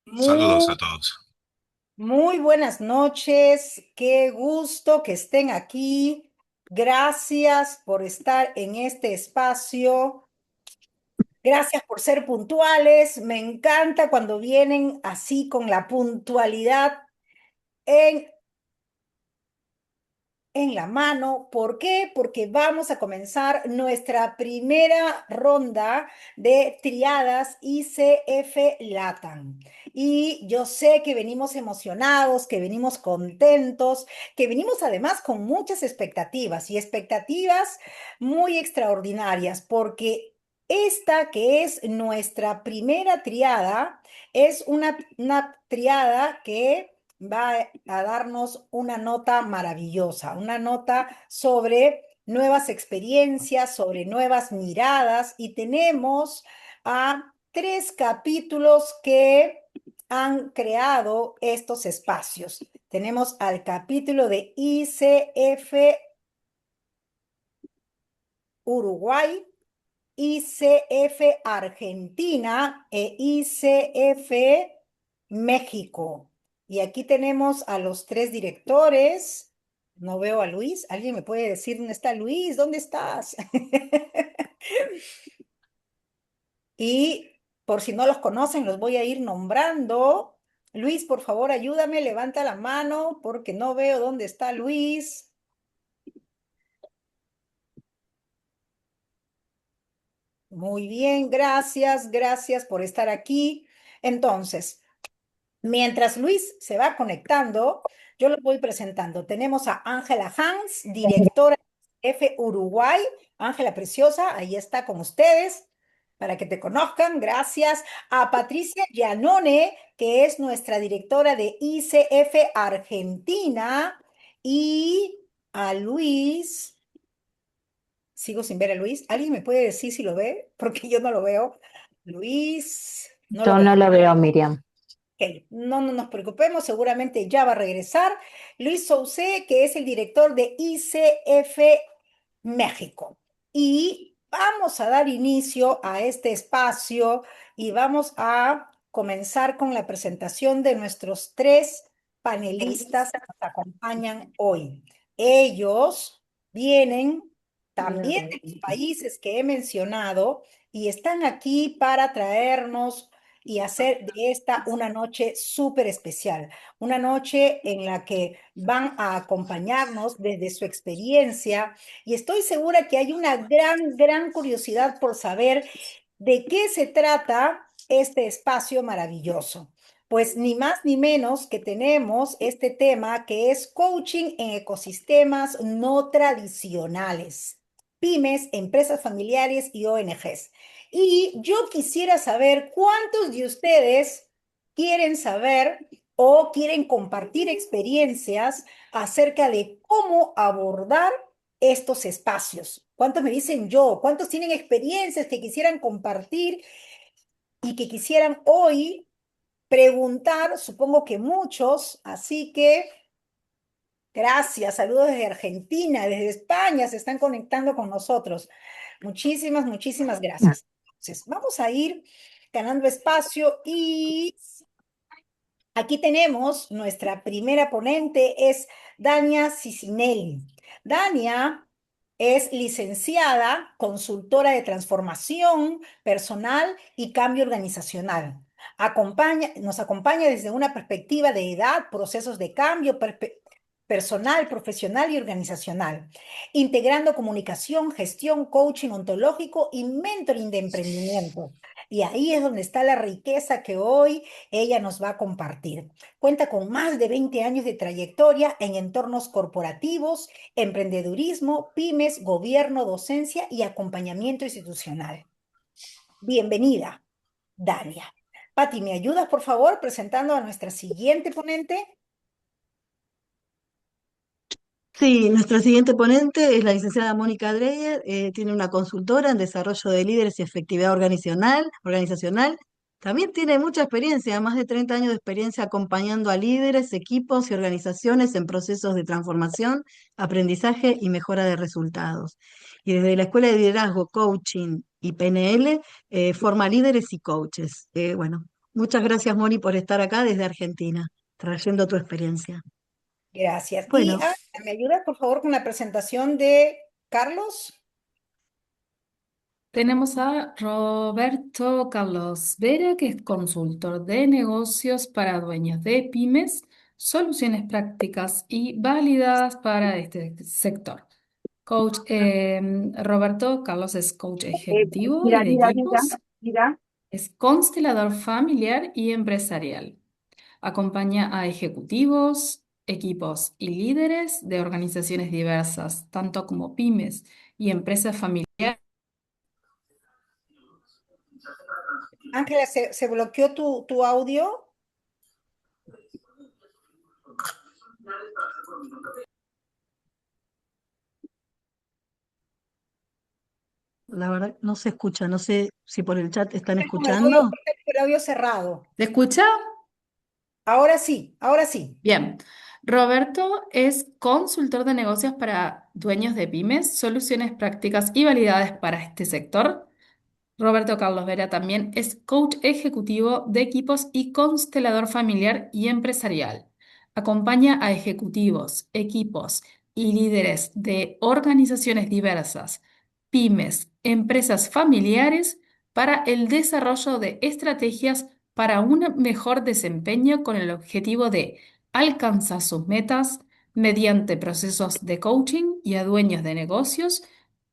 Saludos Muy, a todos. muy buenas noches, qué gusto que estén aquí. Gracias por estar en este espacio. Gracias por ser puntuales. Me encanta cuando vienen así con la puntualidad en la mano. ¿Por qué? Porque vamos a comenzar nuestra primera ronda de triadas ICF LATAM. Y yo sé que venimos emocionados, que venimos contentos, que venimos además con muchas expectativas y expectativas muy extraordinarias, porque esta que es nuestra primera triada es una triada que va a darnos una nota maravillosa, una nota sobre nuevas experiencias, sobre nuevas miradas y tenemos a tres capítulos que han creado estos espacios. Tenemos al capítulo de ICF Uruguay, ICF Argentina e ICF México. Y aquí tenemos a los tres directores. No veo a Luis. ¿Alguien me puede decir dónde está Luis? ¿Dónde estás? Y por si no los conocen, los voy a ir nombrando. Luis, por favor, ayúdame, levanta la mano porque no veo dónde está Luis. Muy bien, gracias, gracias por estar aquí. Entonces, mientras Luis se va conectando, yo lo voy presentando. Tenemos a Ángela Hans, directora de F Uruguay. Ángela Preciosa, ahí está con ustedes para que te conozcan. Gracias. A Patricia Giannone, que es nuestra directora de ICF Argentina. Y a Luis, sigo sin ver a Luis. ¿Alguien me puede decir si lo ve? Porque yo no lo veo. Luis, no lo Yo no veo. lo veo, Miriam. Ok, no, no nos preocupemos, seguramente ya va a regresar. Luis Sousé, que es el director de ICF México. Y vamos a dar inicio a este espacio y vamos a comenzar con la presentación de nuestros tres panelistas que nos acompañan hoy. Ellos vienen también de los países que he mencionado y están aquí para traernos y hacer de esta una noche súper especial, una noche en la que van a acompañarnos desde su experiencia y estoy segura que hay una gran, gran curiosidad por saber de qué se trata este espacio maravilloso. Pues ni más ni menos que tenemos este tema que es coaching en ecosistemas no tradicionales, pymes, empresas familiares y ONGs. Y yo quisiera saber cuántos de ustedes quieren saber o quieren compartir experiencias acerca de cómo abordar estos espacios. ¿Cuántos me dicen yo? ¿Cuántos tienen experiencias que quisieran compartir y que quisieran hoy preguntar? Supongo que muchos, así que gracias, saludos desde Argentina, desde España, se están conectando con nosotros. Muchísimas, muchísimas gracias. Entonces, vamos a ir ganando espacio y aquí tenemos nuestra primera ponente, es Dania Cicinelli. Dania es licenciada, consultora de transformación personal y cambio organizacional. Nos acompaña desde una perspectiva de edad, procesos de cambio personal, profesional y organizacional, integrando comunicación, gestión, coaching ontológico y mentoring de emprendimiento. Y ahí es donde está la riqueza que hoy ella nos va a compartir. Cuenta con más de 20 años de trayectoria en entornos corporativos, emprendedurismo, pymes, gobierno, docencia y acompañamiento institucional. Bienvenida, Dania. Pati, ¿me ayudas, por favor, presentando a nuestra siguiente ponente? Sí, nuestra siguiente ponente es la licenciada Mónica Dreyer, tiene una consultora en desarrollo de líderes y efectividad organizacional. También tiene mucha experiencia, más de 30 años de experiencia acompañando a líderes, equipos y organizaciones en procesos de transformación, aprendizaje y mejora de resultados. Y desde la Escuela de Liderazgo, Coaching y PNL, forma líderes y coaches. Bueno, Muchas gracias, Moni, por estar acá desde Argentina, trayendo tu experiencia. Gracias. Y Bueno, ¿me ayudas, por favor, con la presentación de Carlos? Tenemos a Roberto Carlos Vera, que es consultor de negocios para dueños de pymes, soluciones prácticas y validadas para este sector. Coach, Roberto Carlos es coach ejecutivo y Mira, de mira, mira, equipos, mira. es constelador familiar y empresarial. Acompaña a ejecutivos, equipos y líderes de organizaciones diversas, tanto como pymes y empresas familiares. Ángela, ¿se bloqueó tu audio? la verdad no se escucha, no sé si por el chat están Está con escuchando. el audio cerrado. ¿Se escucha? Ahora sí, ahora sí. Bien. Roberto es consultor de negocios para dueños de pymes, soluciones prácticas y validades para este sector. Roberto Carlos Vera también es coach ejecutivo de equipos y constelador familiar y empresarial. Acompaña a ejecutivos, equipos y líderes de organizaciones diversas, pymes, empresas familiares para el desarrollo de estrategias para un mejor desempeño con el objetivo de alcanzar sus metas mediante procesos de coaching y a dueños de negocios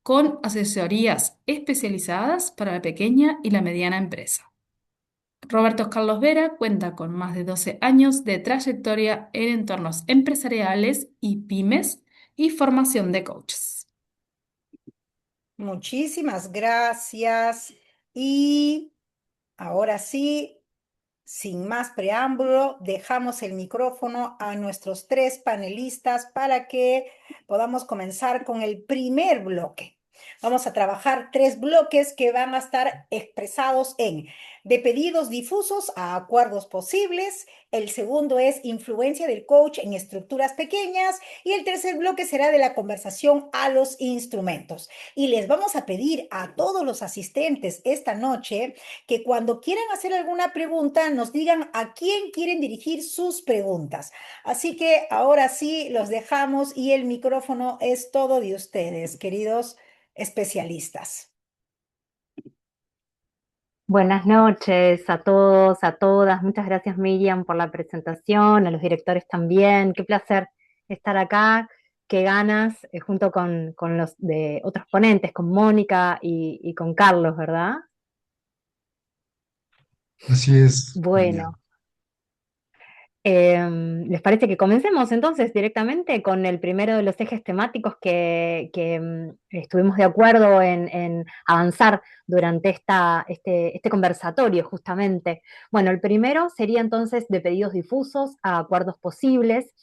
con asesorías especializadas para la pequeña y la mediana empresa. Roberto Carlos Vera cuenta con más de 12 años de trayectoria en entornos empresariales y pymes y formación de coaches. Muchísimas gracias. Y ahora sí, sin más preámbulo, dejamos el micrófono a nuestros tres panelistas para que podamos comenzar con el primer bloque. Vamos a trabajar tres bloques que van a estar expresados en de pedidos difusos a acuerdos posibles. El segundo es influencia del coach en estructuras pequeñas. Y el tercer bloque será de la conversación a los instrumentos. Y les vamos a pedir a todos los asistentes esta noche que cuando quieran hacer alguna pregunta nos digan a quién quieren dirigir sus preguntas. Así que ahora sí los dejamos y el micrófono es todo de ustedes, queridos especialistas. Buenas noches a todos, a todas. Muchas gracias, Miriam, por la presentación, a los directores también. Qué placer estar acá. Qué ganas, junto con los de otros ponentes, con Mónica y con Carlos, ¿verdad? Así es, Miriam. Bueno, ¿les parece que comencemos entonces directamente con el primero de los ejes temáticos que estuvimos de acuerdo en avanzar durante este conversatorio justamente? Bueno, el primero sería entonces de pedidos difusos a acuerdos posibles.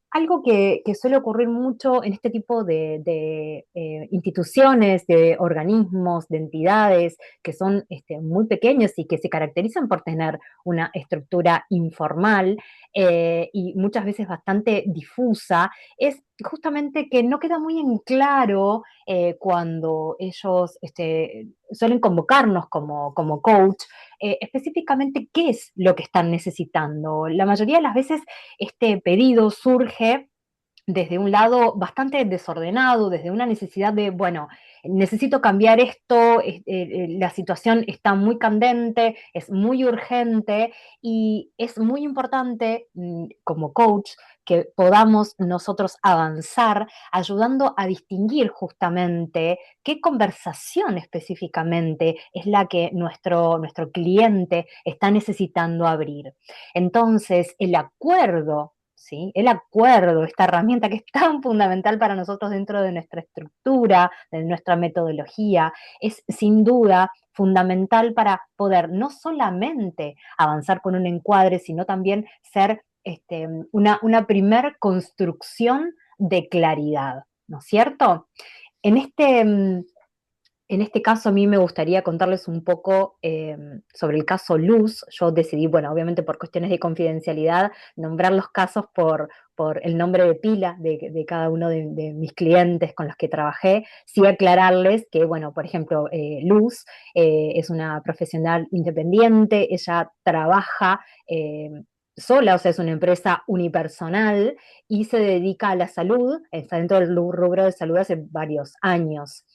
Algo que suele ocurrir mucho en este tipo de instituciones, de organismos, de entidades que son muy pequeños y que se caracterizan por tener una estructura informal y muchas veces bastante difusa, es justamente que no queda muy en claro cuando ellos suelen convocarnos como coach, específicamente qué es lo que están necesitando. La mayoría de las veces este pedido surge desde un lado bastante desordenado, desde una necesidad de, bueno, necesito cambiar esto, la situación está muy candente, es muy urgente y es muy importante como coach que podamos nosotros avanzar ayudando a distinguir justamente qué conversación específicamente es la que nuestro cliente está necesitando abrir. Entonces, el acuerdo, ¿sí? El acuerdo, esta herramienta que es tan fundamental para nosotros dentro de nuestra estructura, de nuestra metodología, es sin duda fundamental para poder no solamente avanzar con un encuadre, sino también ser una primer construcción de claridad, ¿no es cierto? En En este caso a mí me gustaría contarles un poco sobre el caso Luz. Yo decidí, bueno, obviamente por cuestiones de confidencialidad, nombrar los casos por el nombre de pila de cada uno de mis clientes con los que trabajé. Sí aclararles que, bueno, por ejemplo, Luz es una profesional independiente, ella trabaja sola, o sea, es una empresa unipersonal y se dedica a la salud, está dentro del rubro de salud hace varios años.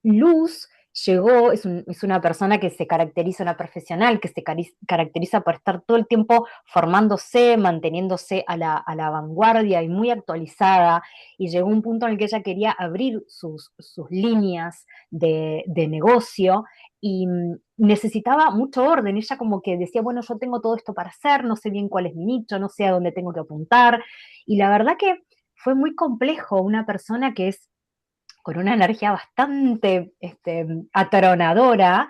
Luz llegó, es una persona que se caracteriza, una profesional que se caracteriza por estar todo el tiempo formándose, manteniéndose a la vanguardia y muy actualizada, y llegó un punto en el que ella quería abrir sus líneas de negocio y necesitaba mucho orden. Ella como que decía, bueno, yo tengo todo esto para hacer, no sé bien cuál es mi nicho, no sé a dónde tengo que apuntar, y la verdad que fue muy complejo una persona que es con una energía bastante atronadora,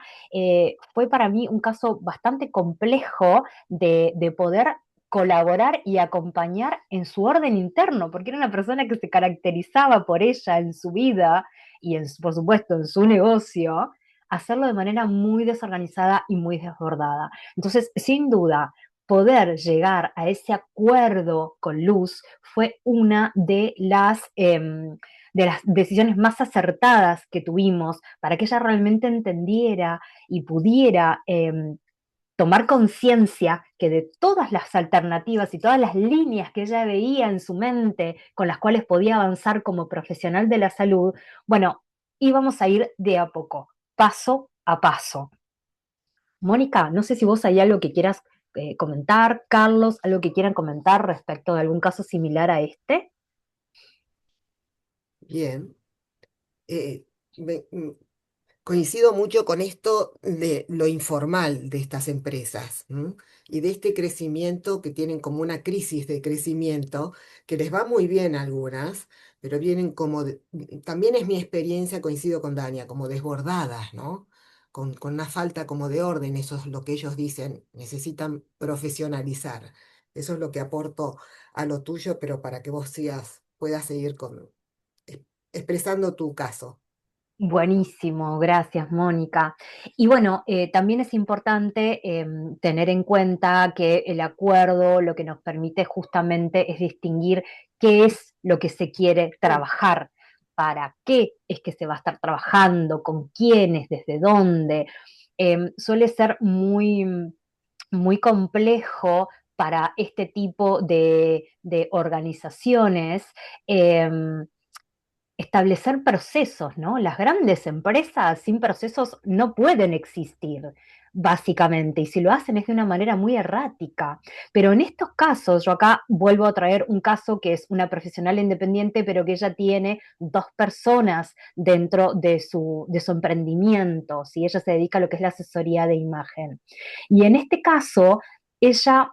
fue para mí un caso bastante complejo de poder colaborar y acompañar en su orden interno, porque era una persona que se caracterizaba por ella en su vida y por supuesto en su negocio, hacerlo de manera muy desorganizada y muy desbordada. Entonces, sin duda, poder llegar a ese acuerdo con Luz fue una de las decisiones más acertadas que tuvimos para que ella realmente entendiera y pudiera tomar conciencia que de todas las alternativas y todas las líneas que ella veía en su mente con las cuales podía avanzar como profesional de la salud, bueno, íbamos a ir de a poco, paso a paso. Mónica, no sé si vos hay algo que quieras comentar, Carlos, algo que quieran comentar respecto de algún caso similar a este. Bien. Eh, me- mm, Coincido mucho con esto de lo informal de estas empresas, ¿m? Y de este crecimiento que tienen como una crisis de crecimiento, que les va muy bien a algunas, pero vienen como, también es mi experiencia, coincido con Dania, como desbordadas, ¿no? Con una falta como de orden, eso es lo que ellos dicen, necesitan profesionalizar. Eso es lo que aporto a lo tuyo, pero para que vos puedas seguir eh, expresando tu caso. Buenísimo, gracias Mónica. Y bueno, también es importante tener en cuenta que el acuerdo lo que nos permite justamente es distinguir qué es lo que se quiere trabajar, para qué es que se va a estar trabajando, con quiénes, desde dónde. Suele ser muy complejo para este tipo de organizaciones. em, Establecer procesos, ¿no? Las grandes empresas sin procesos no pueden existir, básicamente, y si lo hacen es de una manera muy errática. Pero en estos casos, yo acá vuelvo a traer un caso que es una profesional independiente, pero que ella tiene dos personas dentro de su emprendimiento, si ella se dedica a lo que es la asesoría de imagen. Y en este caso, ella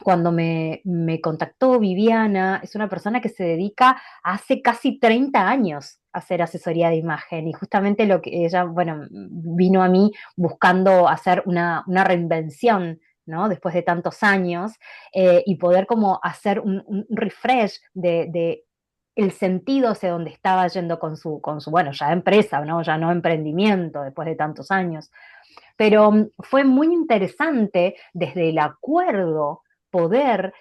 cuando me contactó Viviana, es una persona que se dedica hace casi 30 años a hacer asesoría de imagen y justamente lo que ella, bueno, vino a mí buscando hacer una reinvención, ¿no? Después de tantos años y poder como hacer un refresh de el sentido hacia donde estaba yendo con su, bueno, ya empresa, ¿no? Ya no emprendimiento después de tantos años. Pero fue muy interesante desde el acuerdo poder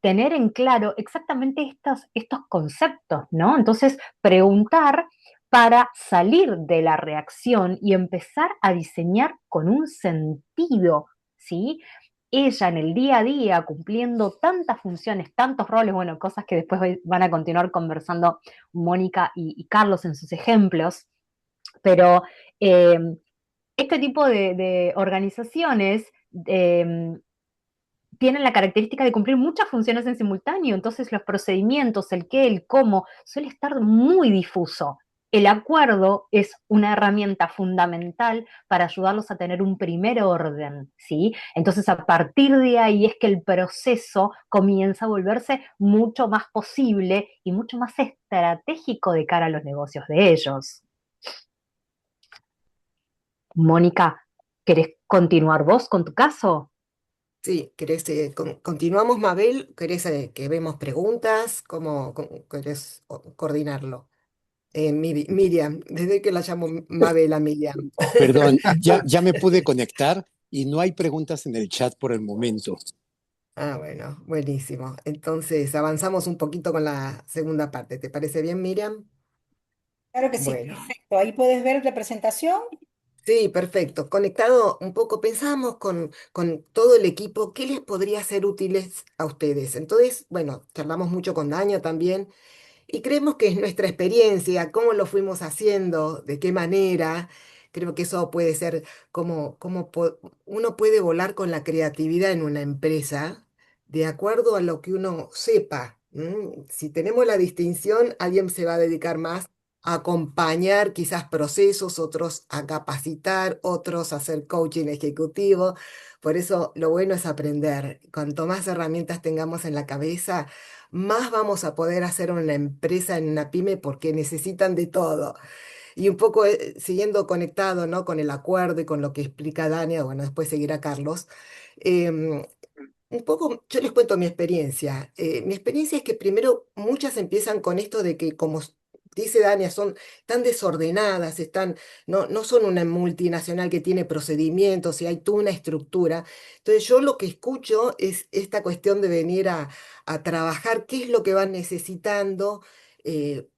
tener en claro exactamente estos conceptos, ¿no? Entonces, preguntar para salir de la reacción y empezar a diseñar con un sentido, ¿sí? Ella en el día a día cumpliendo tantas funciones, tantos roles, bueno, cosas que después van a continuar conversando Mónica y Carlos en sus ejemplos, pero eh, este tipo de organizaciones eh, tienen la característica de cumplir muchas funciones en simultáneo, entonces los procedimientos, el qué, el cómo, suele estar muy difuso. El acuerdo es una herramienta fundamental para ayudarlos a tener un primer orden, ¿sí? Entonces, a partir de ahí es que el proceso comienza a volverse mucho más posible y mucho más estratégico de cara a los negocios de ellos. Mónica, ¿querés continuar vos con tu caso? Sí, ¿querés, continuamos, Mabel? ¿Querés que vemos preguntas? ¿Cómo querés coordinarlo? Miriam, desde que la llamo Mabel a Miriam. Perdón, ya me pude conectar y no hay preguntas en el chat por el momento. Ah, bueno, buenísimo. Entonces, avanzamos un poquito con la segunda parte. ¿Te parece bien, Miriam? Claro que sí, Bueno. perfecto. Ahí puedes ver la presentación. Sí, perfecto. Conectado un poco, pensamos con todo el equipo, ¿qué les podría ser útiles a ustedes? Entonces, bueno, charlamos mucho con Daña también y creemos que es nuestra experiencia, cómo lo fuimos haciendo, de qué manera. Creo que eso puede ser como uno puede volar con la creatividad en una empresa de acuerdo a lo que uno sepa. Si tenemos la distinción, alguien se va a dedicar más a acompañar quizás procesos, otros a capacitar, otros a hacer coaching ejecutivo. Por eso lo bueno es aprender. Cuanto más herramientas tengamos en la cabeza, más vamos a poder hacer una empresa en una pyme porque necesitan de todo. Y un poco siguiendo conectado, ¿no? Con el acuerdo y con lo que explica Dania, bueno, después seguirá Carlos. em, un poco, yo les cuento mi experiencia. Mi experiencia es que primero muchas empiezan con esto de que, como dice Dania, son tan desordenadas, no son una multinacional que tiene procedimientos y hay toda una estructura. Entonces yo lo que escucho es esta cuestión de venir a trabajar qué es lo que van necesitando,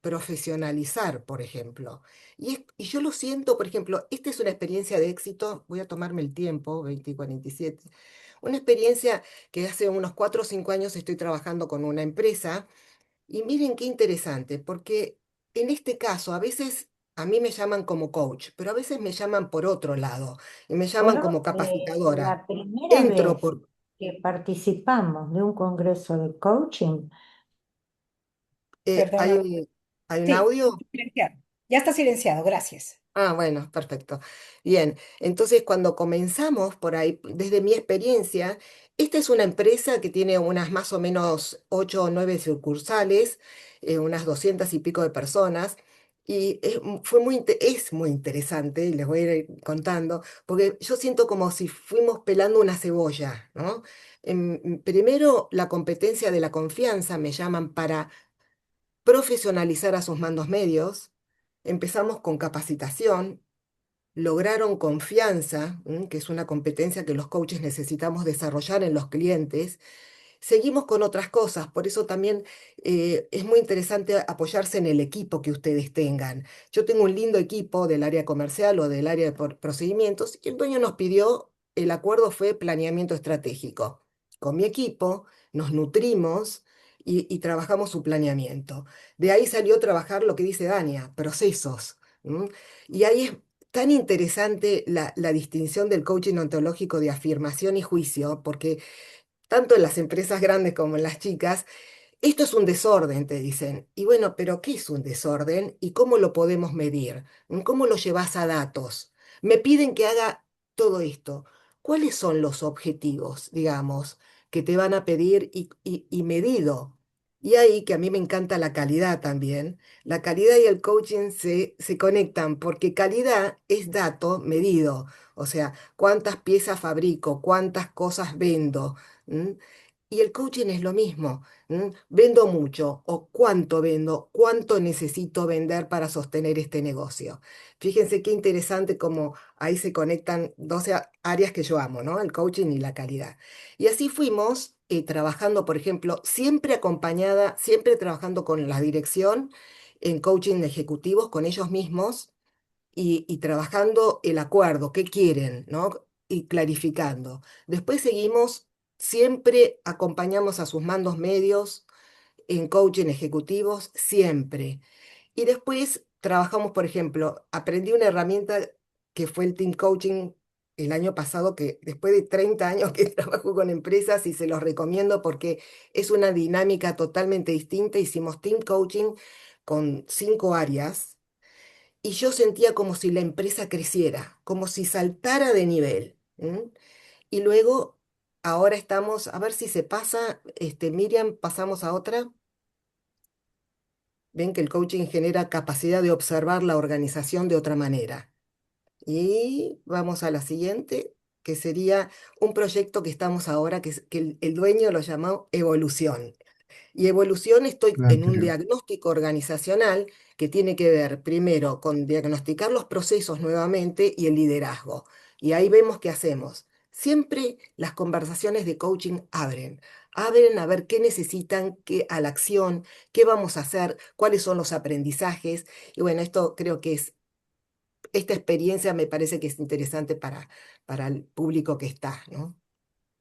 profesionalizar, por ejemplo. Y yo lo siento, por ejemplo, esta es una experiencia de éxito, voy a tomarme el tiempo, 20 y 47, una experiencia que hace unos 4 o 5 años estoy trabajando con una empresa y miren qué interesante, porque en este caso a veces a mí me llaman como coach, pero a veces me llaman por otro lado y me llaman Bueno, como capacitadora. la primera Entro vez por... que participamos de un congreso de coaching, eh, ¿hay Perdona. un, ¿hay un Sí, audio? silenciado. Ya está silenciado, gracias. Ah, bueno, perfecto. Bien, entonces cuando comenzamos por ahí, desde mi experiencia, esta es una empresa que tiene unas más o menos 8 o 9 sucursales, unas 200 y pico de personas, y es muy interesante, y les voy a ir contando, porque yo siento como si fuimos pelando una cebolla, ¿no? Primero, la competencia de la confianza, me llaman para profesionalizar a sus mandos medios. Empezamos con capacitación, lograron confianza, que es una competencia que los coaches necesitamos desarrollar en los clientes. Seguimos con otras cosas, por eso también es muy interesante apoyarse en el equipo que ustedes tengan. Yo tengo un lindo equipo del área comercial o del área de procedimientos y el dueño nos pidió, el acuerdo fue planeamiento estratégico. Con mi equipo nos nutrimos y trabajamos su planeamiento. De ahí salió trabajar lo que dice Dania, procesos. ¿M? Y ahí es tan interesante la distinción del coaching ontológico de afirmación y juicio, porque tanto en las empresas grandes como en las chicas, esto es un desorden, te dicen. Y bueno, pero ¿qué es un desorden y cómo lo podemos medir? ¿Cómo lo llevas a datos? Me piden que haga todo esto. ¿Cuáles son los objetivos, digamos, que te van a pedir y medido? Y ahí que a mí me encanta la calidad también. La calidad y el coaching se conectan porque calidad es dato medido. O sea, cuántas piezas fabrico, cuántas cosas vendo. ¿M? Y el coaching es lo mismo. Vendo mucho o cuánto vendo, cuánto necesito vender para sostener este negocio. Fíjense qué interesante cómo ahí se conectan dos áreas que yo amo, ¿no? El coaching y la calidad. Y así fuimos trabajando, por ejemplo, siempre acompañada, siempre trabajando con la dirección en coaching de ejecutivos, con ellos mismos y trabajando el acuerdo, qué quieren, ¿no? Y clarificando. Después seguimos, siempre acompañamos a sus mandos medios en coaching ejecutivos, siempre. Y después trabajamos, por ejemplo, aprendí una herramienta que fue el Team Coaching el año pasado, que después de 30 años que trabajo con empresas y se los recomiendo porque es una dinámica totalmente distinta. Hicimos Team Coaching con 5 áreas y yo sentía como si la empresa creciera, como si saltara de nivel. Y luego, ahora estamos, a ver si se pasa, Miriam, pasamos a otra. Ven que el coaching genera capacidad de observar la organización de otra manera. Y vamos a la siguiente, que sería un proyecto que estamos ahora, que el dueño lo llamó Evolución. Y evolución estoy la en un anterior. diagnóstico organizacional que tiene que ver primero con diagnosticar los procesos nuevamente y el liderazgo. Y ahí vemos qué hacemos. Siempre las conversaciones de coaching abren a ver qué necesitan, qué a la acción, qué vamos a hacer, cuáles son los aprendizajes. Y bueno, esto creo que esta experiencia me parece que es interesante para el público que está, ¿no?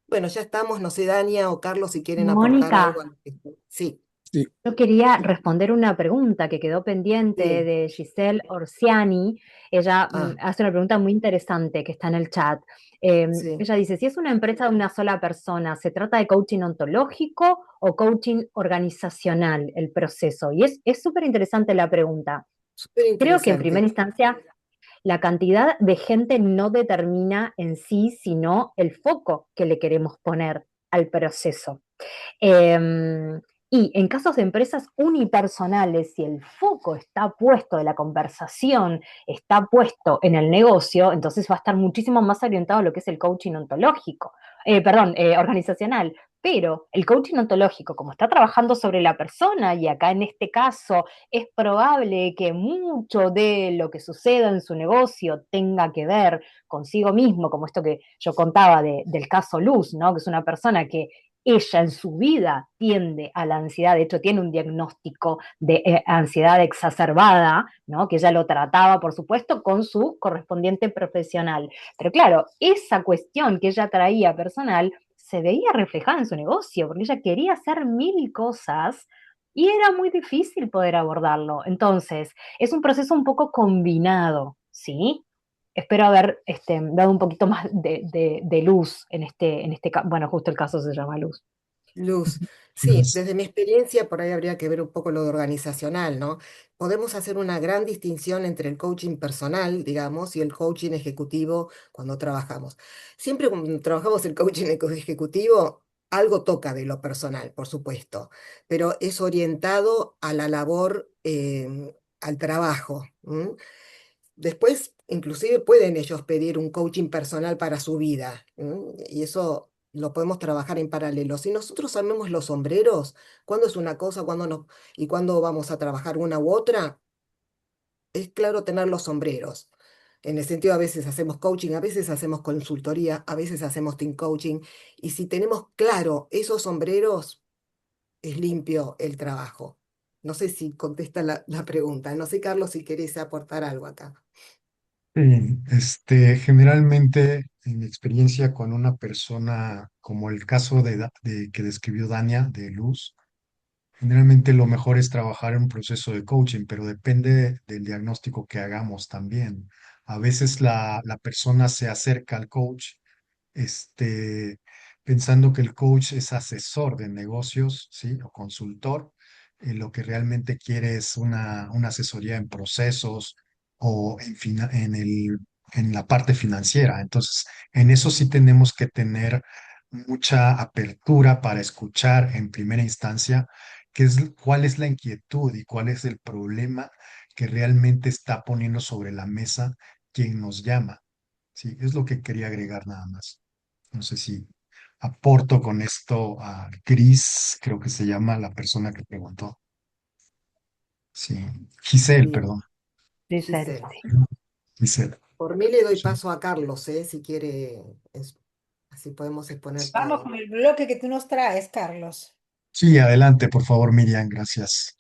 Bueno, ya estamos, no sé, Dania o Carlos, si quieren aportar Mónica, algo a lo que... Sí, Sí, yo quería responder una pregunta que quedó pendiente sí. de Giselle Orsiani. Ella Ah, hace una pregunta muy interesante que está en el chat. sí. Ella dice, si es una empresa de una sola persona, ¿se trata de coaching ontológico o coaching organizacional el proceso? Y es súper interesante la pregunta. Súper Creo que en primera interesante. instancia la cantidad de gente no determina en sí, sino el foco que le queremos poner al proceso. Eh, y en casos de empresas unipersonales, si el foco está puesto de la conversación, está puesto en el negocio, entonces va a estar muchísimo más orientado a lo que es el coaching ontológico, organizacional. Pero el coaching ontológico, como está trabajando sobre la persona, y acá en este caso es probable que mucho de lo que suceda en su negocio tenga que ver consigo mismo, como esto que yo contaba del caso Luz, ¿no? Que es una persona que ella en su vida tiende a la ansiedad, de hecho tiene un diagnóstico de ansiedad exacerbada, ¿no? Que ella lo trataba, por supuesto, con su correspondiente profesional. Pero claro, esa cuestión que ella traía personal se veía reflejada en su negocio, porque ella quería hacer mil cosas y era muy difícil poder abordarlo. Entonces, es un proceso un poco combinado, ¿sí? Espero haber dado un poquito más de luz bueno, justo el caso se llama luz. Luz. Sí, Yes. desde mi experiencia, por ahí habría que ver un poco lo de organizacional, ¿no? Podemos hacer una gran distinción entre el coaching personal, digamos, y el coaching ejecutivo cuando trabajamos. Siempre cuando trabajamos el coaching ejecutivo, algo toca de lo personal, por supuesto, pero es orientado a la labor, al trabajo. ¿M? Después, inclusive pueden ellos pedir un coaching personal para su vida, y eso lo podemos trabajar en paralelo. Si nosotros sabemos los sombreros, cuándo es una cosa, cuándo no, y cuándo vamos a trabajar una u otra, es claro tener los sombreros. En el sentido, a veces hacemos coaching, a veces hacemos consultoría, a veces hacemos team coaching, y si tenemos claro esos sombreros, es limpio el trabajo. No sé si contesta la pregunta. No sé, Carlos, si querés aportar algo acá. Sí, generalmente en mi experiencia con una persona, como el caso de que describió Dania de Luz, generalmente lo mejor es trabajar en un proceso de coaching, pero depende del diagnóstico que hagamos también. A veces la persona se acerca al coach, este, pensando que el coach es asesor de negocios, ¿sí? O consultor, y lo que realmente quiere es una asesoría en procesos o en la parte financiera. Entonces, en eso sí tenemos que tener mucha apertura para escuchar en primera instancia cuál es la inquietud y cuál es el problema que realmente está poniendo sobre la mesa quien nos llama. Sí, es lo que quería agregar nada más. No sé si aporto con esto a Cris, creo que se llama la persona que preguntó. Sí, Giselle, Bien, perdón. Giselle, Giselle. sí. Giselle. Por mí le doy Sí, paso a Carlos, si quiere, así podemos exponer Vamos todo. con el bloque que tú nos traes, Carlos. sí, adelante, por favor, Miriam, gracias.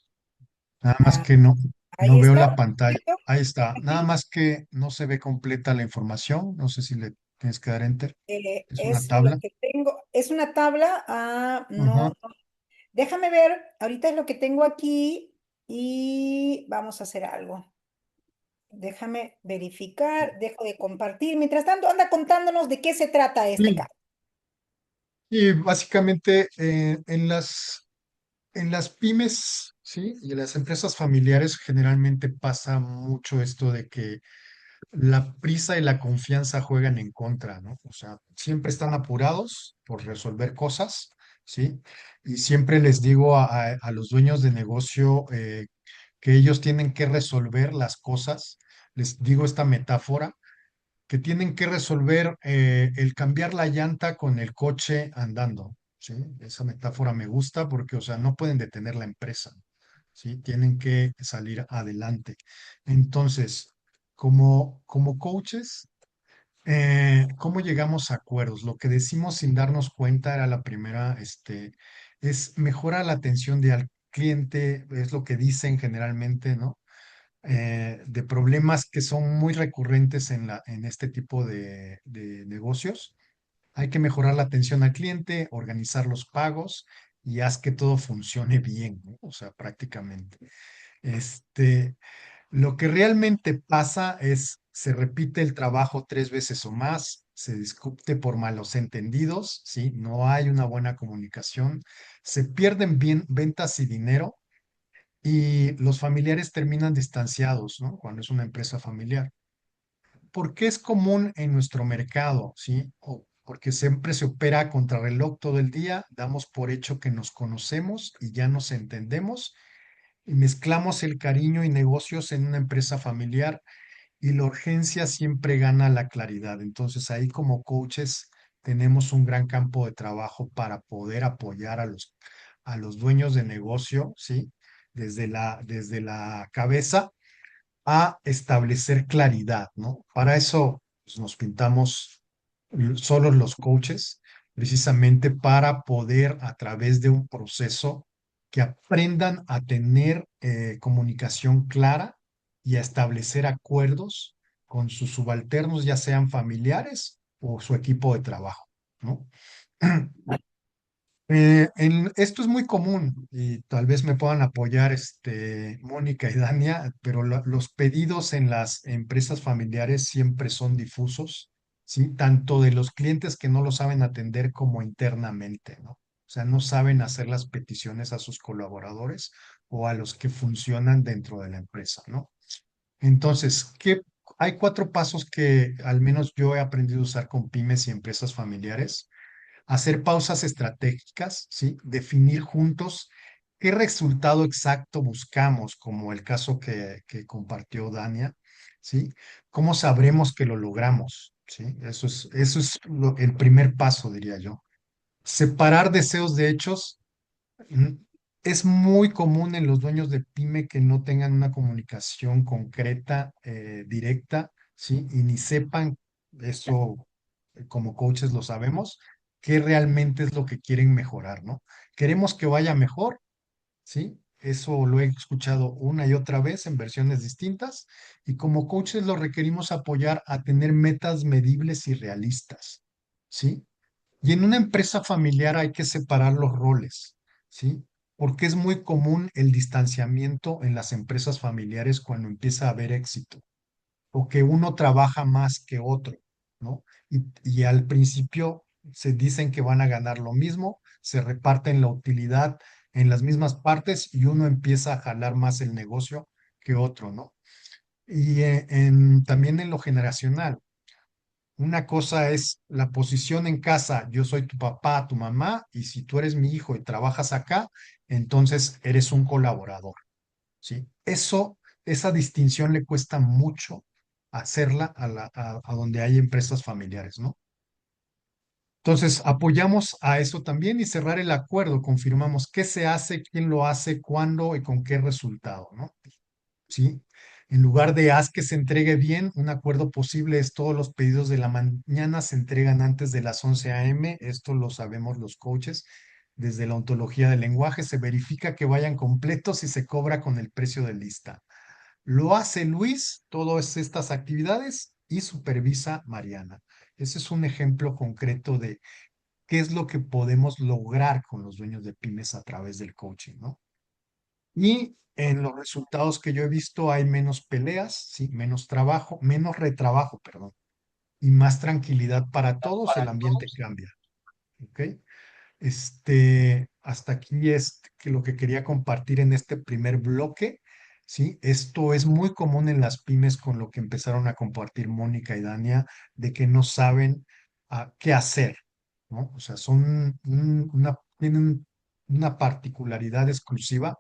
Nada más Ah, que no ahí veo la está. pantalla. ¿Listo? Ahí está. Nada Aquí más que no se ve completa la información. No sé si le tienes que dar enter. Es una es lo tabla. que tengo. Es una tabla. Ajá. No. Déjame ver. Ahorita es lo que tengo aquí y vamos a hacer algo. Déjame verificar. Dejo de compartir. Mientras tanto, anda contándonos de qué se trata este Sí, caso. y básicamente en las pymes, ¿sí? Y en las empresas familiares generalmente pasa mucho esto de que la prisa y la confianza juegan en contra, ¿no? O sea, siempre están apurados por resolver cosas, ¿sí? Y siempre les digo a los dueños de negocio que ellos tienen que resolver las cosas. Les digo esta metáfora, que tienen que resolver el cambiar la llanta con el coche andando. ¿sí? Esa metáfora me gusta porque, o sea, no pueden detener la empresa, ¿sí? Tienen que salir adelante. Entonces, como coaches, ¿cómo llegamos a acuerdos? Lo que decimos sin darnos cuenta era la primera, es mejorar la atención de al cliente, es lo que dicen generalmente, ¿no? De problemas que son muy recurrentes en este tipo de negocios. Hay que mejorar la atención al cliente, organizar los pagos y haz que todo funcione bien, ¿no? O sea, prácticamente. Este, lo que realmente pasa es, se repite el trabajo 3 veces o más, se discute por malos entendidos, ¿sí? No hay una buena comunicación, se pierden bien ventas y dinero y los familiares terminan distanciados, ¿no? Cuando es una empresa familiar. ¿Por qué es común en nuestro mercado, ¿sí? Porque siempre se opera contra reloj todo el día, damos por hecho que nos conocemos y ya nos entendemos y mezclamos el cariño y negocios en una empresa familiar y la urgencia siempre gana la claridad. Entonces ahí como coaches tenemos un gran campo de trabajo para poder apoyar a los dueños de negocio, ¿sí? Desde la cabeza a establecer claridad, ¿no? Para eso pues, nos pintamos solos los coaches, precisamente para poder a través de un proceso que aprendan a tener comunicación clara y a establecer acuerdos con sus subalternos, ya sean familiares o su equipo de trabajo, ¿no? Esto es muy común y tal vez me puedan apoyar Mónica y Dania, pero los pedidos en las empresas familiares siempre son difusos, ¿sí? Tanto de los clientes que no lo saben atender como internamente, ¿no? O sea, no saben hacer las peticiones a sus colaboradores o a los que funcionan dentro de la empresa, ¿no? Entonces, hay 4 pasos que al menos yo he aprendido a usar con pymes y empresas familiares: hacer pausas estratégicas, ¿sí? Definir juntos qué resultado exacto buscamos, como el caso que compartió Dania, ¿sí? ¿Cómo sabremos que lo logramos? ¿Sí? Eso es el primer paso, diría yo. Separar deseos de hechos. mm, Es muy común en los dueños de pyme que no tengan una comunicación concreta, directa, ¿sí? Y ni sepan, eso como coaches lo sabemos, qué realmente es lo que quieren mejorar, ¿no? Queremos que vaya mejor, ¿sí? Eso lo he escuchado una y otra vez en versiones distintas y como coaches lo requerimos apoyar a tener metas medibles y realistas, ¿sí? Y en una empresa familiar hay que separar los roles, ¿sí? Porque es muy común el distanciamiento en las empresas familiares cuando empieza a haber éxito o que uno trabaja más que otro, ¿no? Y al principio se dicen que van a ganar lo mismo, se reparten la utilidad en las mismas partes y uno empieza a jalar más el negocio que otro, ¿no? Y también en lo generacional. Una cosa es la posición en casa, yo soy tu papá, tu mamá, y si tú eres mi hijo y trabajas acá, entonces eres un colaborador, ¿sí? Esa distinción le cuesta mucho hacerla a donde hay empresas familiares, ¿no? Entonces, apoyamos a eso también y cerrar el acuerdo, confirmamos qué se hace, quién lo hace, cuándo y con qué resultado, ¿no? ¿Sí? En lugar de haz que se entregue bien, un acuerdo posible es todos los pedidos de la mañana se entregan antes de las 11 a.m. Esto lo sabemos los coaches. Desde la ontología del lenguaje se verifica que vayan completos y se cobra con el precio de lista. Lo hace Luis, todas estas actividades, y supervisa Mariana. Ese es un ejemplo concreto de qué es lo que podemos lograr con los dueños de pymes a través del coaching, ¿no? Y en los resultados que yo he visto hay menos peleas, ¿sí? Menos trabajo, menos retrabajo, perdón, y más tranquilidad para todos, el ambiente cambia, ¿ok? Hasta aquí es que lo que quería compartir en este primer bloque, ¿sí? Esto es muy común en las pymes con lo que empezaron a compartir Mónica y Dania, de que no saben qué hacer, ¿no? O sea, tienen una particularidad exclusiva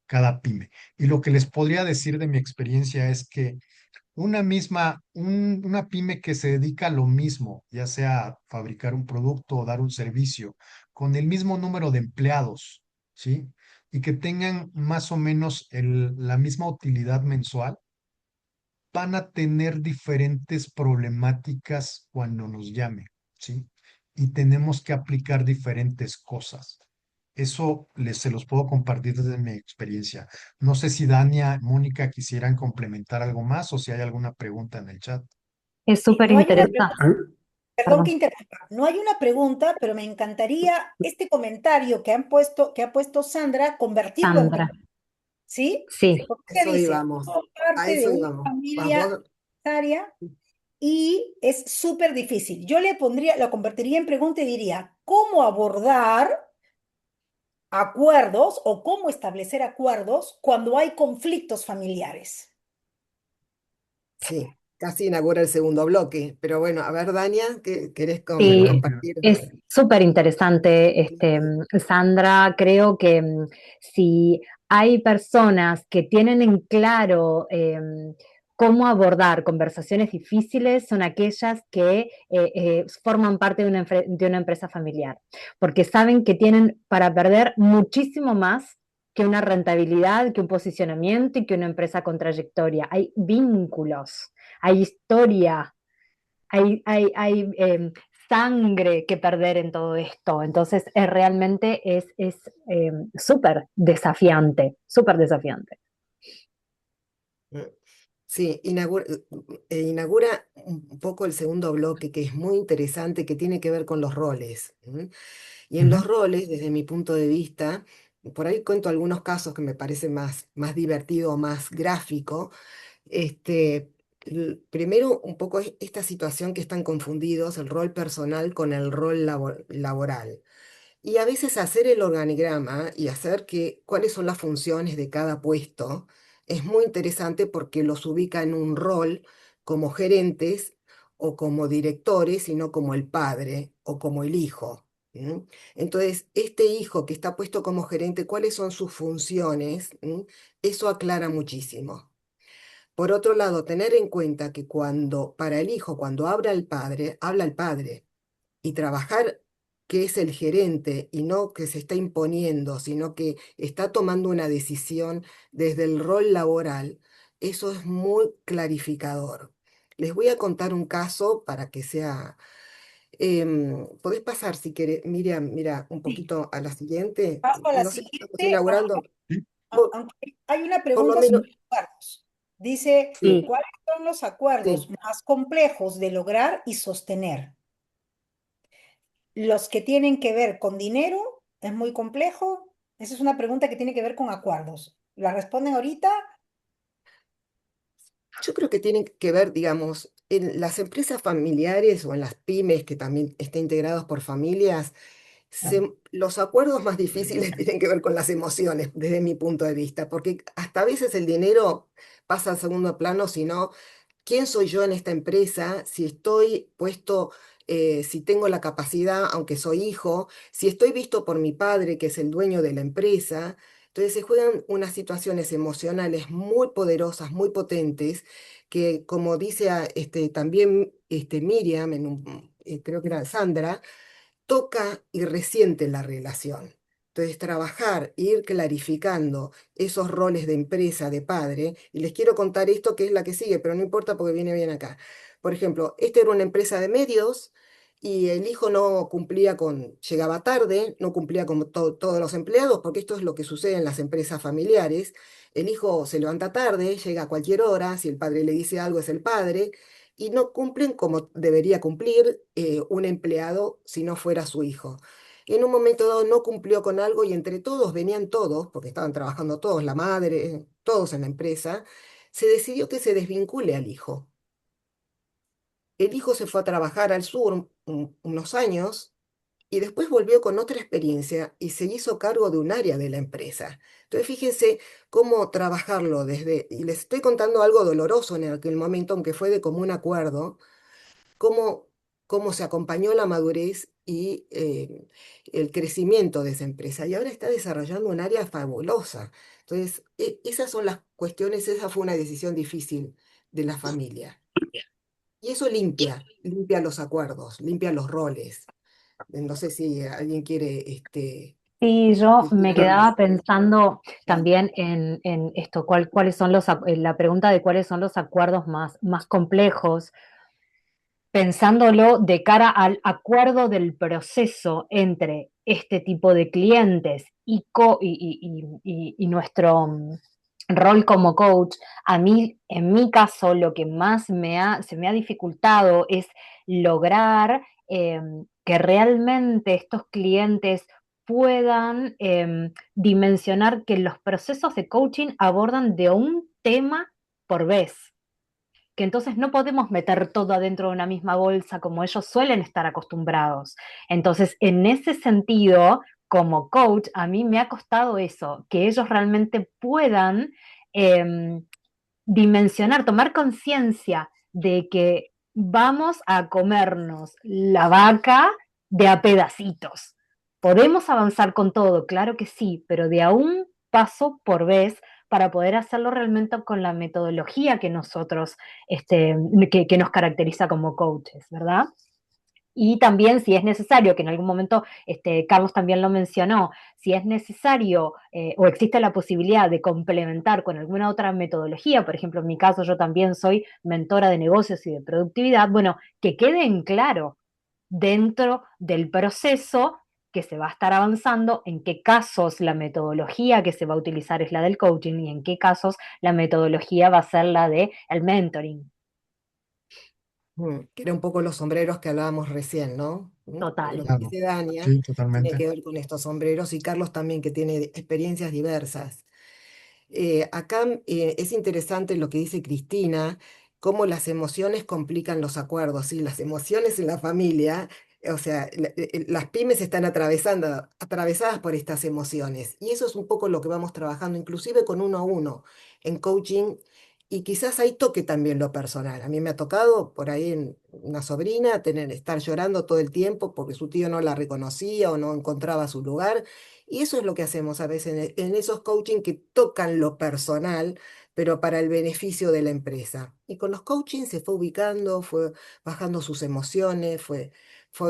cada pyme. Y lo que les podría decir de mi experiencia es que una pyme que se dedica a lo mismo, ya sea fabricar un producto o dar un servicio, con el mismo número de empleados, ¿sí? Y que tengan más o menos la misma utilidad mensual, van a tener diferentes problemáticas cuando nos llamen, ¿sí? Y tenemos que aplicar diferentes cosas. Eso se los puedo compartir desde mi experiencia. No sé si Dania, Mónica quisieran complementar algo más o si hay alguna pregunta en el chat. Es Sí, súper no hay una interesante. pregunta, perdón que Perdón, interrumpa, no hay una pregunta, pero me encantaría este comentario que ha puesto Sandra, convertirlo en Sandra. pregunta, ¿sí? Sí, Porque ella Eso dice, íbamos, "Formo a parte de eso una íbamos. familia Vamos, empresaria y es súper difícil". Yo le pondría, lo convertiría en pregunta y diría, ¿cómo abordar acuerdos o cómo establecer acuerdos cuando hay conflictos familiares? sí, casi inaugura el segundo bloque. Pero bueno, a ver, Dania, ¿qué querés sí, compartir? es súper interesante, Sandra. Creo que si hay personas que tienen en claro cómo abordar conversaciones difíciles, son aquellas que forman parte de una empresa familiar, porque saben que tienen para perder muchísimo más que una rentabilidad, que un posicionamiento y que una empresa con trayectoria. Hay vínculos, hay historia, hay sangre que perder en todo esto. Entonces, realmente es súper desafiante, súper desafiante. Mm. Sí, inaugura un poco el segundo bloque, que es muy interesante, que tiene que ver con los roles. ¿M? Y en Ujú. los roles, desde mi punto de vista, por ahí cuento algunos casos que me parece más divertido, más gráfico. Primero, un poco esta situación que están confundidos el rol personal con el rol laboral. Y a veces hacer el organigrama y hacer cuáles son las funciones de cada puesto es muy interesante porque los ubica en un rol como gerentes o como directores, sino como el padre o como el hijo. ¿M? Entonces, este hijo que está puesto como gerente, ¿cuáles son sus funciones? ¿M? Eso aclara muchísimo. Por otro lado, tener en cuenta que para el hijo, cuando habla el padre y trabajar que es el gerente y no que se está imponiendo, sino que está tomando una decisión desde el rol laboral, eso es muy clarificador. Les voy a contar un caso para que sea... podés pasar si querés, Miriam, mira un Sí, poquito a la siguiente. paso a la No sé si estamos siguiente, inaugurando. Sí, Por, aunque hay una por lo pregunta menos, sobre acuerdos. Dice, sí, Sí, ¿cuáles son los acuerdos sí. más complejos de lograr y sostener? Los que tienen que ver con dinero, ¿es muy complejo? Esa es una pregunta que tiene que ver con acuerdos. ¿La responden ahorita? Yo creo que tienen que ver, digamos, en las empresas familiares o en las pymes que también están integrados por familias, los acuerdos más difíciles tienen que ver con las emociones, desde mi punto de vista, porque hasta a veces el dinero pasa al segundo plano, sino quién soy yo en esta empresa, si estoy puesto, si tengo la capacidad, aunque soy hijo, si estoy visto por mi padre, que es el dueño de la empresa. Entonces se juegan unas situaciones emocionales muy poderosas, muy potentes, que como dice también Miriam, creo que era Sandra, toca y resiente la relación. Entonces, trabajar, ir clarificando esos roles de empresa, de padre, y les quiero contar esto que es la que sigue, pero no importa porque viene bien acá. Por ejemplo, esta era una empresa de medios y el hijo no cumplía llegaba tarde, no cumplía con todos los empleados, porque esto es lo que sucede en las empresas familiares. El hijo se levanta tarde, llega a cualquier hora, si el padre le dice algo es el padre, y no cumplen como debería cumplir un empleado si no fuera su hijo. En un momento dado no cumplió con algo y entre todos, venían todos, porque estaban trabajando todos, la madre, todos en la empresa, se decidió que se desvincule al hijo. El hijo se fue a trabajar al sur unos años y después volvió con otra experiencia y se hizo cargo de un área de la empresa. Entonces, fíjense cómo trabajarlo y les estoy contando algo doloroso en aquel momento, aunque fue de común acuerdo, cómo, cómo se acompañó la madurez y el crecimiento de esa empresa. Y ahora está desarrollando un área fabulosa. Entonces, esas son las cuestiones, esa fue una decisión difícil de la familia. Y eso limpia los acuerdos, limpia los roles. No sé si alguien quiere Sí, yo decir me algo más. quedaba pensando también en esto, cuáles son la pregunta de cuáles son los acuerdos más complejos, pensándolo de cara al acuerdo del proceso entre este tipo de clientes y nuestro rol como coach. A mí, en mi caso, lo que más se me ha dificultado es lograr que realmente estos clientes puedan dimensionar que los procesos de coaching abordan de un tema por vez, que entonces no podemos meter todo adentro de una misma bolsa como ellos suelen estar acostumbrados. Entonces, en ese sentido, como coach, a mí me ha costado eso, que ellos realmente puedan eh, dimensionar, tomar conciencia de que vamos a comernos la vaca de a pedacitos. Podemos avanzar con todo, claro que sí, pero de a un paso por vez para poder hacerlo realmente con la metodología que nosotros, que nos caracteriza como coaches, ¿verdad? Y también si es necesario, que en algún momento Carlos también lo mencionó, si es necesario o existe la posibilidad de complementar con alguna otra metodología, por ejemplo, en mi caso yo también soy mentora de negocios y de productividad, bueno, que quede en claro dentro del proceso que se va a estar avanzando, en qué casos la metodología que se va a utilizar es la del coaching y en qué casos la metodología va a ser la del mentoring. Que era un poco los sombreros que hablábamos recién, ¿no? Lo Total. que Claro, dice Dania sí, tiene totalmente. que ver con estos sombreros y Carlos también, que tiene experiencias diversas. Acá es interesante lo que dice Cristina, cómo las emociones complican los acuerdos, ¿sí? Las emociones en la familia, o sea, las pymes están atravesadas por estas emociones. Y eso es un poco lo que vamos trabajando, inclusive con uno a uno, en coaching. Y quizás ahí toque también lo personal. A mí me ha tocado por ahí en una sobrina estar llorando todo el tiempo porque su tío no la reconocía o no encontraba su lugar. Y eso es lo que hacemos a veces en esos coaching que tocan lo personal, pero para el beneficio de la empresa. Y con los coaching se fue ubicando, fue bajando sus emociones, fue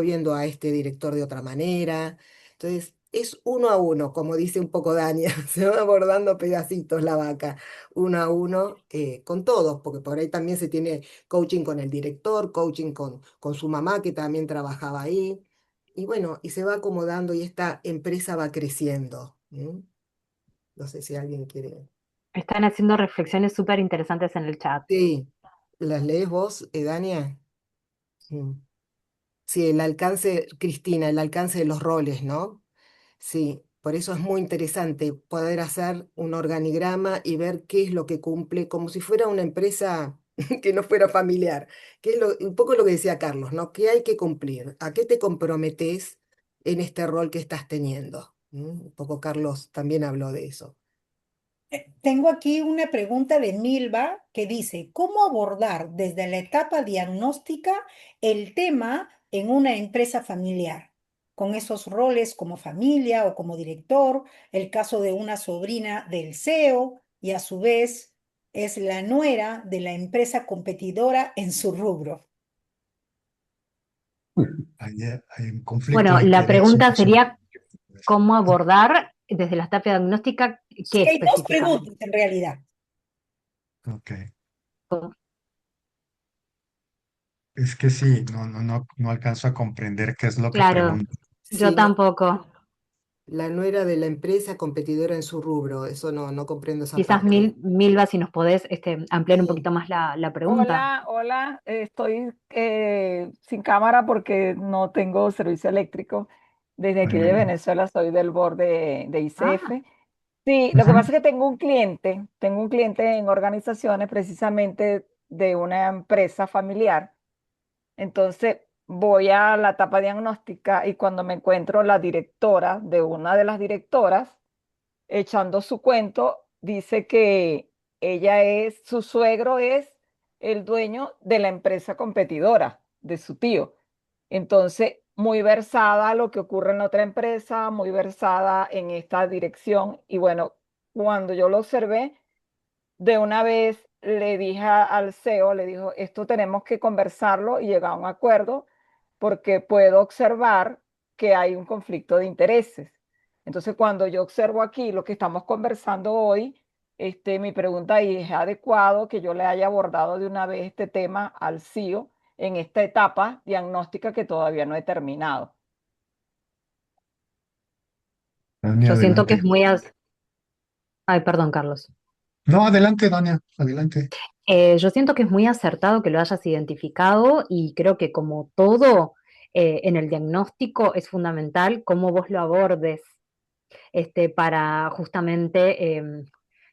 viendo a este director de otra manera. Entonces, es uno a uno, como dice un poco Dania, se va abordando pedacitos la vaca, uno a uno, con todos, porque por ahí también se tiene coaching con el director, coaching con su mamá que también trabajaba ahí. Y bueno, y se va acomodando y esta empresa va creciendo. No sé si alguien quiere. Están haciendo reflexiones súper interesantes en el chat. Sí, ¿las lees vos, Dania? Mm. Sí, el alcance, Cristina, el alcance de los roles, ¿no? Sí, por eso es muy interesante poder hacer un organigrama y ver qué es lo que cumple, como si fuera una empresa que no fuera familiar, que es un poco lo que decía Carlos, ¿no? ¿Qué hay que cumplir? ¿A qué te comprometes en este rol que estás teniendo? Un poco Carlos también habló de eso. Tengo aquí una pregunta de Milva que dice, ¿cómo abordar desde la etapa diagnóstica el tema en una empresa familiar? Con esos roles como familia o como director, el caso de una sobrina del CEO y a su vez es la nuera de la empresa competidora en su rubro. Hay un conflicto Bueno, de la pregunta intereses. sería cómo abordar desde la etapa diagnóstica, Sí, qué hay dos específicamente. preguntas en realidad. Ok. Es que sí, no alcanzo a comprender qué es lo que Claro, pregunta. yo Sí, no, tampoco. la nuera de la empresa competidora en su rubro, eso no comprendo esa Quizás parte. Milva, si nos podés ampliar un Sí. poquito más la pregunta. Hola, hola, estoy sin cámara porque no tengo servicio eléctrico. Desde aquí de Bueno, Venezuela soy del board de Ah, ICF. Sí, lo que ujú. pasa es que tengo un cliente en organizaciones precisamente de una empresa familiar. Entonces voy a la etapa diagnóstica y cuando me encuentro la directora de una de las directoras, echando su cuento, dice que su suegro es el dueño de la empresa competidora de su tío. Entonces, muy versada a lo que ocurre en la otra empresa, muy versada en esta dirección. Y bueno, cuando yo lo observé, de una vez le dije al CEO, le dijo, esto tenemos que conversarlo y llegar a un acuerdo porque puedo observar que hay un conflicto de intereses. Entonces, cuando yo observo aquí lo que estamos conversando hoy, mi pregunta ahí es adecuado que yo le haya abordado de una vez este tema al CEO en esta etapa diagnóstica que todavía no he terminado. Dania, Yo siento que es adelante. muy... Ay, perdón, Carlos. No, adelante, Dania, adelante. Yo siento que es muy acertado que lo hayas identificado y creo que como todo en el diagnóstico es fundamental cómo vos lo abordes para justamente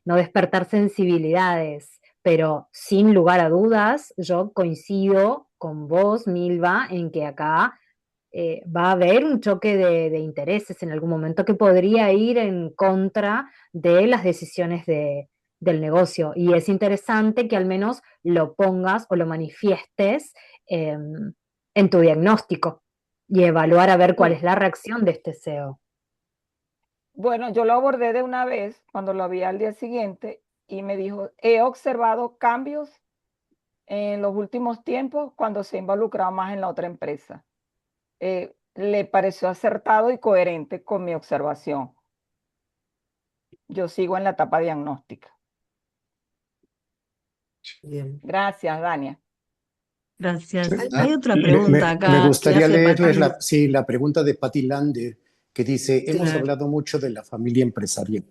no despertar sensibilidades, pero sin lugar a dudas, yo coincido con vos, Milva, en que acá va a haber un choque de intereses en algún momento que podría ir en contra de las decisiones del negocio. Y es interesante que al menos lo pongas o lo manifiestes en tu diagnóstico y evaluar a ver cuál es Sí. la reacción de este CEO. Bueno, yo lo abordé de una vez cuando lo vi al día siguiente y me dijo, he observado cambios en los últimos tiempos cuando se ha involucrado más en la otra empresa. Le pareció acertado y coherente con mi observación. Yo sigo en la etapa diagnóstica. Bien. Gracias, Dania. Gracias. Hay- Hay otra Me, pregunta me acá que gustaría hace leerles Pati. sí, la pregunta de Patty Lander, que dice, hemos Sí. hablado mucho de la familia empresarial.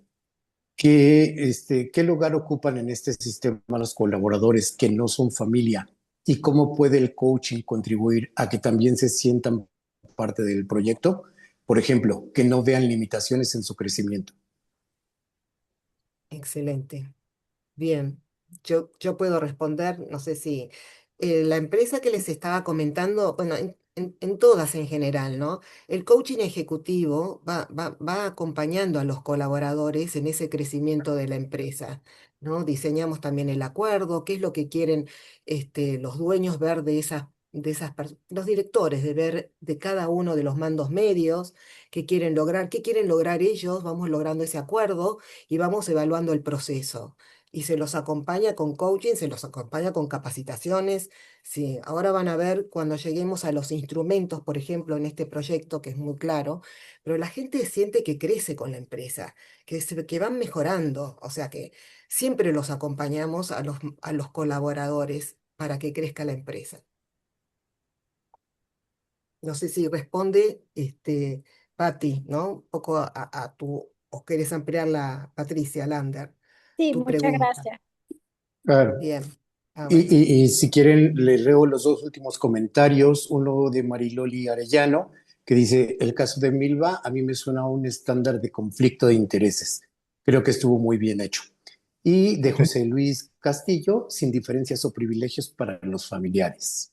¿Qué lugar ocupan en este sistema los colaboradores que no son familia? ¿Y cómo puede el coaching contribuir a que también se sientan parte del proyecto? Por ejemplo, que no vean limitaciones en su crecimiento. Excelente. Bien, yo puedo responder, no sé si la empresa que les estaba comentando, bueno, en todas en general, ¿no? El coaching ejecutivo va acompañando a los colaboradores en ese crecimiento de la empresa, ¿no? Diseñamos también el acuerdo, qué es lo que quieren los dueños ver los directores, de ver de cada uno de los mandos medios, qué quieren lograr ellos, vamos logrando ese acuerdo y vamos evaluando el proceso y se los acompaña con coaching, se los acompaña con capacitaciones. Sí, ahora van a ver cuando lleguemos a los instrumentos, por ejemplo, en este proyecto, que es muy claro, pero la gente siente que crece con la empresa, que van mejorando, o sea que siempre los acompañamos a los colaboradores para que crezca la empresa. No sé si responde Patti, ¿no? Un poco a tu, o querés ampliarla, Patricia Lander, Sí, tu muchas pregunta. gracias. Claro. Bien. A Y, ver. y si quieren, les leo los dos últimos comentarios. Uno de Mariloli Arellano, que dice, el caso de Milva a mí me suena a un estándar de conflicto de intereses. Creo que estuvo muy bien hecho. Y de Ok. José Luis Castillo, sin diferencias o privilegios para los familiares.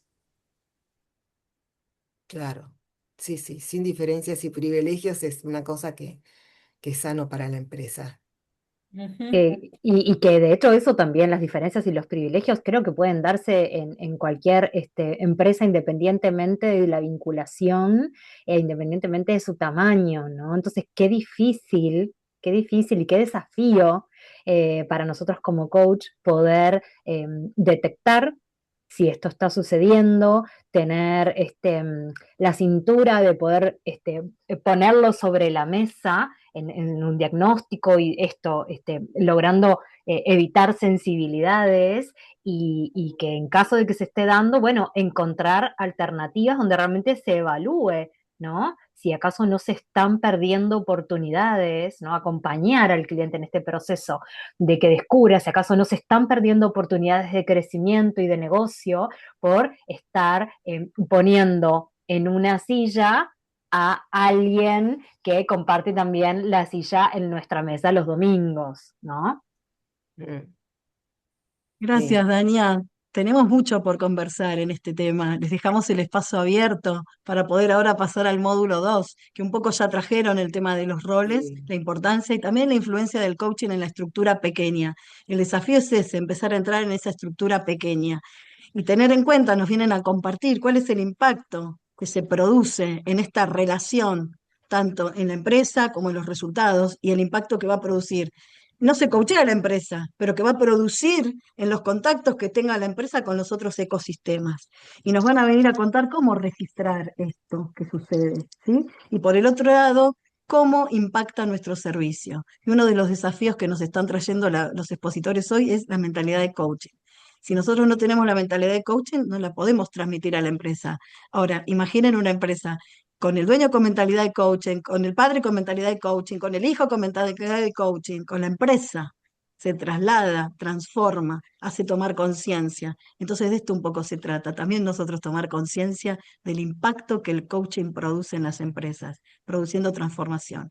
Claro, sí, sí, sin diferencias y privilegios es una cosa que es sano para la empresa. Ujú. Y que de hecho eso también, las diferencias y los privilegios, creo que pueden darse en cualquier empresa independientemente de la vinculación e independientemente de su tamaño, ¿no? Entonces, qué difícil y qué desafío para nosotros como coach poder detectar si esto está sucediendo, tener la cintura de poder ponerlo sobre la mesa en un diagnóstico y esto, logrando evitar sensibilidades y que en caso de que se esté dando, bueno, encontrar alternativas donde realmente se evalúe, ¿no? Si acaso no se están perdiendo oportunidades, ¿no? Acompañar al cliente en este proceso de que descubra si acaso no se están perdiendo oportunidades de crecimiento y de negocio por estar poniendo en una silla a alguien que comparte también la silla en nuestra mesa los domingos, ¿no? Mm, sí, Gracias, Dania. Tenemos mucho por conversar en este tema. Les dejamos el espacio abierto para poder ahora pasar al módulo 2, que un poco ya trajeron el tema de los roles, sí, la importancia y también la influencia del coaching en la estructura pequeña. El desafío es ese, empezar a entrar en esa estructura pequeña y tener en cuenta, nos vienen a compartir cuál es el impacto que se produce en esta relación, tanto en la empresa como en los resultados y el impacto que va a producir no se coachea a la empresa, pero que va a producir en los contactos que tenga la empresa con los otros ecosistemas. Y nos van a venir a contar cómo registrar esto que sucede, ¿sí? Y por el otro lado, cómo impacta nuestro servicio. Y uno de los desafíos que nos están trayendo los expositores hoy es la mentalidad de coaching. Si nosotros no tenemos la mentalidad de coaching, no la podemos transmitir a la empresa. Ahora, imaginen una empresa con el dueño con mentalidad de coaching, con el padre con mentalidad de coaching, con el hijo con mentalidad de coaching, con la empresa. Se traslada, transforma, hace tomar conciencia. Entonces de esto un poco se trata. También nosotros tomar conciencia del impacto que el coaching produce en las empresas, produciendo transformación.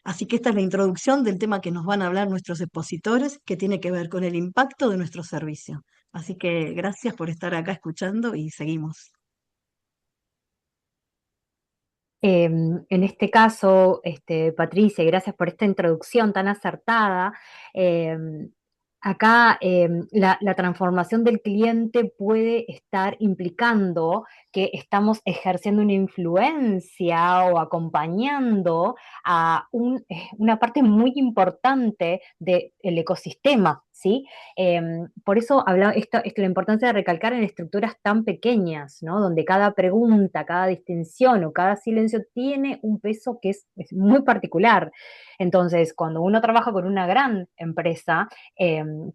Así que esta es la introducción del tema que nos van a hablar nuestros expositores, que tiene que ver con el impacto de nuestro servicio. Así que gracias por estar acá escuchando y seguimos. En este caso, Patricia, y gracias por esta introducción tan acertada. em, Acá la transformación del cliente puede estar implicando que estamos ejerciendo una influencia o acompañando a una parte muy importante del ecosistema, ¿sí? Por eso esto, la importancia de recalcar en estructuras tan pequeñas, ¿no? Donde cada pregunta, cada distinción o cada silencio tiene un peso que es muy particular. Entonces, cuando uno trabaja con una gran empresa,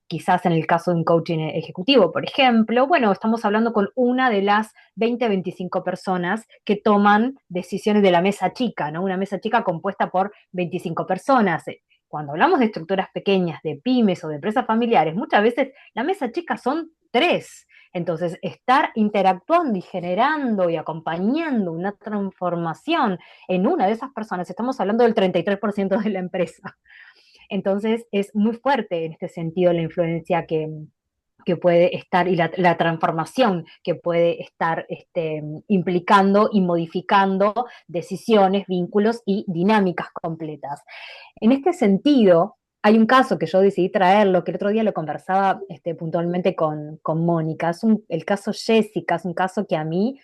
quizás en el caso de un coaching ejecutivo, por ejemplo, bueno, estamos hablando con una de las 20, 25 personas que toman decisiones de la mesa chica, ¿no? Una mesa chica compuesta por 25 personas. Cuando hablamos de estructuras pequeñas, de pymes o de empresas familiares, muchas veces la mesa chica son tres. Entonces, estar interactuando y generando y acompañando una transformación en una de esas personas, estamos hablando del 33% de la empresa. Entonces es muy fuerte en este sentido la influencia que puede estar y la transformación que puede estar implicando y modificando decisiones, vínculos y dinámicas completas. En este sentido, hay un caso que yo decidí traerlo, que el otro día lo conversaba puntualmente con Mónica, el caso Jessica, es un caso que a mí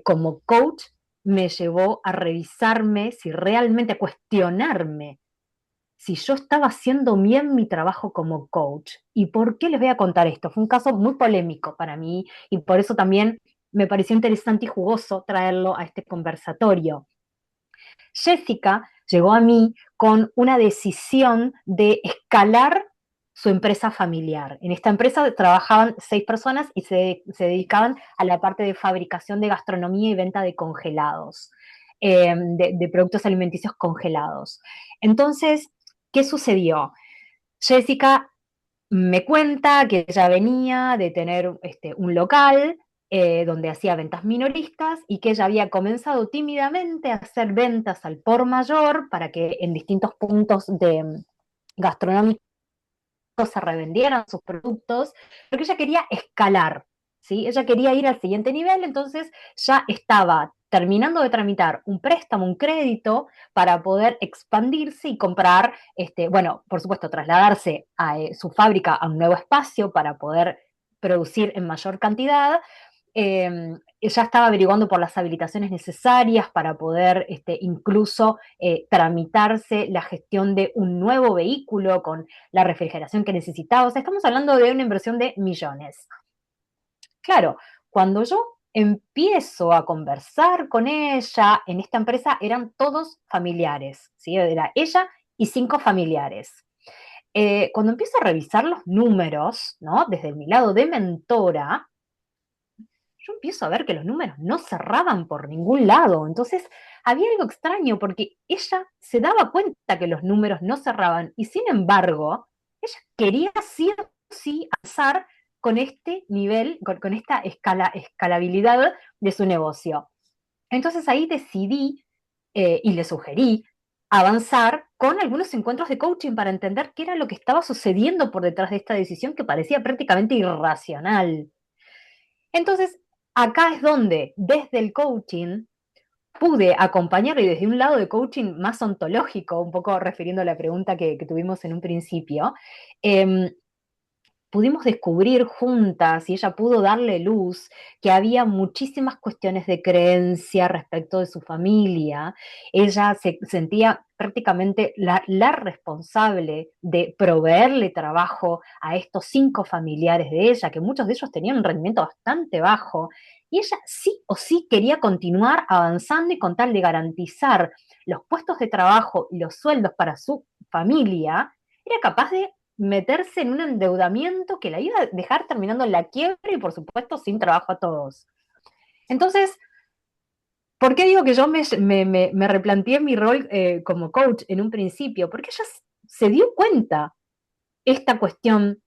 como coach me llevó a revisarme si realmente, a cuestionarme si yo estaba haciendo bien mi trabajo como coach. ¿Y por qué les voy a contar esto? Fue un caso muy polémico para mí y por eso también me pareció interesante y jugoso traerlo a este conversatorio. Jessica llegó a mí con una decisión de escalar su empresa familiar. En esta empresa trabajaban 6 personas y se dedicaban a la parte de fabricación de gastronomía y venta de congelados, de productos alimenticios congelados. Entonces, ¿qué sucedió? Jessica me cuenta que ella venía de tener un local donde hacía ventas minoristas y que ella había comenzado tímidamente a hacer ventas al por mayor para que en distintos puntos gastronómicos se revendieran sus productos, porque ella quería escalar, ¿sí? Ella quería ir al siguiente nivel, entonces ya estaba terminando de tramitar un préstamo, un crédito, para poder expandirse y comprar, bueno, por supuesto, trasladarse a su fábrica a un nuevo espacio para poder producir en mayor cantidad. Ella estaba averiguando por las habilitaciones necesarias para poder incluso tramitarse la gestión de un nuevo vehículo con la refrigeración que necesitaba. O sea, estamos hablando de una inversión de millones. Claro, cuando yo empiezo a conversar con ella, en esta empresa eran todos familiares, ¿sí? Era ella y 5 familiares. Cuando empiezo a revisar los números, ¿no? Desde mi lado de mentora, yo empiezo a ver que los números no cerraban por ningún lado. Entonces, había algo extraño porque ella se daba cuenta que los números no cerraban y sin embargo, ella quería sí o sí avanzar con este nivel, con esta escalabilidad de su negocio. Entonces ahí decidí y le sugerí avanzar con algunos encuentros de coaching para entender qué era lo que estaba sucediendo por detrás de esta decisión que parecía prácticamente irracional. Entonces, acá es donde, desde el coaching, pude acompañar y desde un lado de coaching más ontológico, un poco refiriendo a la pregunta que tuvimos en un principio, pudimos descubrir juntas y ella pudo darle luz que había muchísimas cuestiones de creencia respecto de su familia. Ella se sentía prácticamente la responsable de proveerle trabajo a estos 5 familiares de ella, que muchos de ellos tenían un rendimiento bastante bajo, y ella sí o sí quería continuar avanzando y con tal de garantizar los puestos de trabajo y los sueldos para su familia, era capaz de meterse en un endeudamiento que la iba a dejar terminando en la quiebra y por supuesto sin trabajo a todos. Entonces, ¿por qué digo que yo me replanteé mi rol como coach en un principio? Porque ella se dio cuenta esta cuestión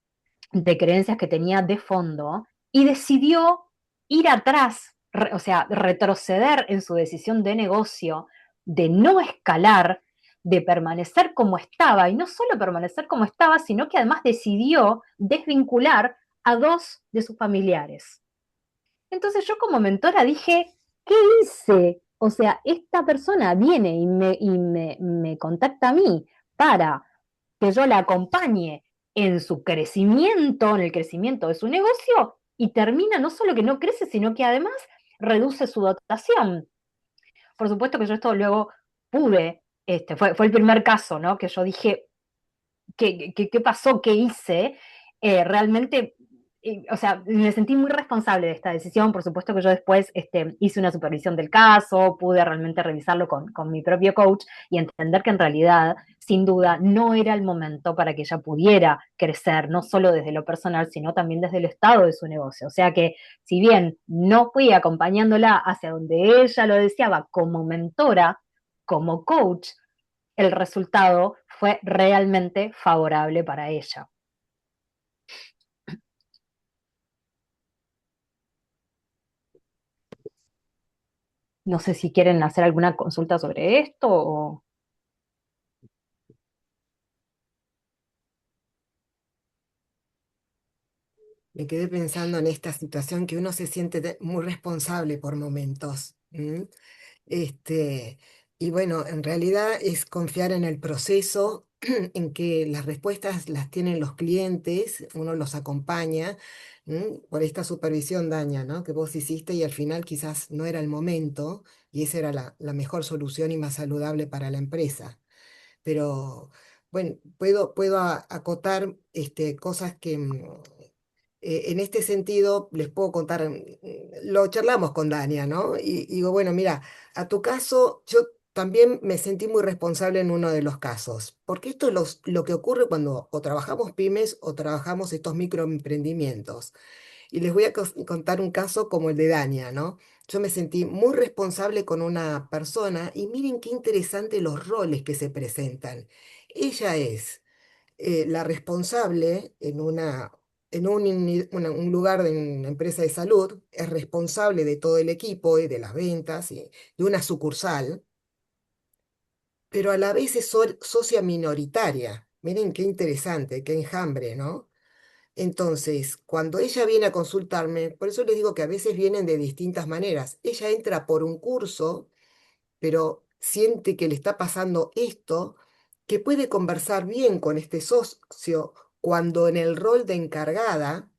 de creencias que tenía de fondo y decidió ir atrás, o sea, retroceder en su decisión de negocio, de no escalar, de permanecer como estaba, y no solo permanecer como estaba, sino que además decidió desvincular a 2 de sus familiares. Entonces yo como mentora dije, ¿qué hice? O sea, esta persona viene y me contacta a mí para que yo la acompañe en su crecimiento, en el crecimiento de su negocio, y termina no solo que no crece, sino que además reduce su dotación. Por supuesto que yo esto luego pude, fue el primer caso, ¿no? Que yo dije, ¿qué pasó? ¿Qué hice? Realmente, o sea, me sentí muy responsable de esta decisión. Por supuesto que yo después hice una supervisión del caso, pude realmente revisarlo con mi propio coach y entender que en realidad, sin duda, no era el momento para que ella pudiera crecer, no solo desde lo personal, sino también desde el estado de su negocio. O sea que, si bien no fui acompañándola hacia donde ella lo deseaba como mentora, como coach, el resultado fue realmente favorable para ella. No sé si quieren hacer alguna consulta sobre esto o... Me quedé pensando en esta situación que uno se siente muy responsable por momentos. ¿M? Este, y bueno, en realidad es confiar en el proceso, en que las respuestas las tienen los clientes, uno los acompaña, por esta supervisión, Daña, ¿no? Que vos hiciste y al final quizás no era el momento y esa era la mejor solución y más saludable para la empresa. Pero bueno, puedo acotar cosas que en este sentido les puedo contar, lo charlamos con Dania, ¿no? Y digo, bueno, mira, a tu caso, yo también me sentí muy responsable en uno de los casos, porque esto es lo que ocurre cuando o trabajamos pymes o trabajamos estos microemprendimientos. Y les voy a contar un caso como el de Dania, ¿no? Yo me sentí muy responsable con una persona y miren qué interesante los roles que se presentan. Ella es la responsable en un lugar de una empresa de salud, es responsable de todo el equipo y de las ventas y de una sucursal, pero a la vez es socia minoritaria. Miren qué interesante, qué enjambre, ¿no? Entonces, cuando ella viene a consultarme, por eso les digo que a veces vienen de distintas maneras. Ella entra por un curso, pero siente que le está pasando esto, que puede conversar bien con este socio cuando en el rol de encargada,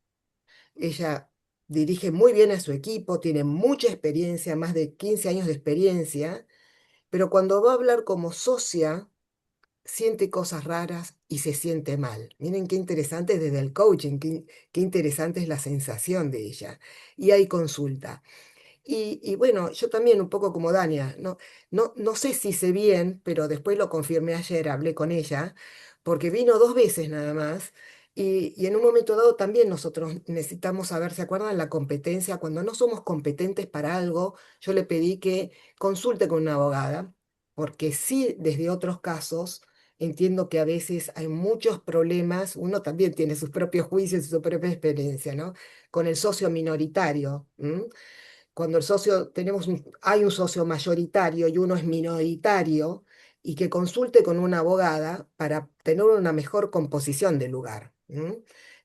ella dirige muy bien a su equipo, tiene mucha experiencia, más de 15 años de experiencia, pero cuando va a hablar como socia, siente cosas raras y se siente mal. Miren qué interesante desde el coaching, qué interesante es la sensación de ella. Y hay consulta. Y bueno, yo también un poco como Dania, no sé si sé bien, pero después lo confirmé ayer, hablé con ella, porque vino 2 veces nada más, y en un momento dado también nosotros necesitamos saber, ¿se acuerdan la competencia? Cuando no somos competentes para algo, yo le pedí que consulte con una abogada, porque sí, desde otros casos, entiendo que a veces hay muchos problemas, uno también tiene sus propios juicios y su propia experiencia, ¿no? Con el socio minoritario. Cuando hay un socio mayoritario y uno es minoritario, y que consulte con una abogada para tener una mejor composición del lugar.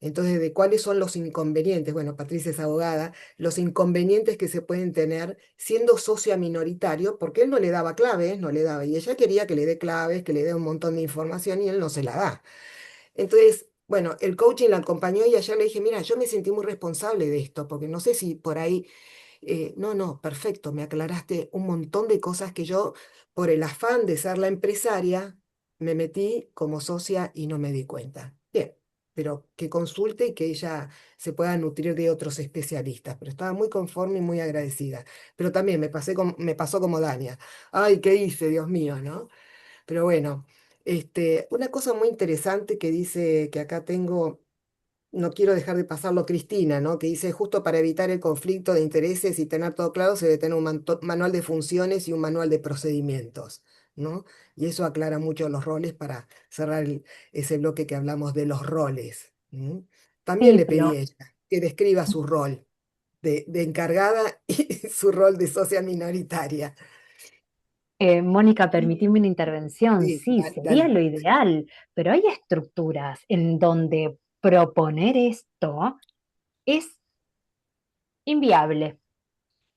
Entonces, ¿de cuáles son los inconvenientes? Bueno, Patricia es abogada, los inconvenientes que se pueden tener siendo socio minoritario, porque él no le daba claves, no le daba, y ella quería que le dé claves, que le dé un montón de información y él no se la da. Entonces, bueno, el coaching la acompañó y ayer le dije, mira, yo me sentí muy responsable de esto, porque no sé si por ahí no, perfecto, me aclaraste un montón de cosas que yo por el afán de ser la empresaria, me metí como socia y no me di cuenta. Bien, pero que consulte y que ella se pueda nutrir de otros especialistas. Pero estaba muy conforme y muy agradecida. Pero también me pasó como Dania. Ay, ¿qué hice, Dios mío, no? Pero bueno, una cosa muy interesante que dice que acá tengo, no quiero dejar de pasarlo, Cristina, ¿no? Que dice, justo para evitar el conflicto de intereses y tener todo claro, se debe tener un manual de funciones y un manual de procedimientos, ¿no? Y eso aclara mucho los roles para cerrar ese bloque que hablamos de los roles. ¿M? También Sí, le pedí pero a ella que describa su rol de encargada y su rol de socia minoritaria. Mónica, permitime una intervención. Sí, Sí, sería dale. lo ideal, pero hay estructuras en donde proponer esto es inviable.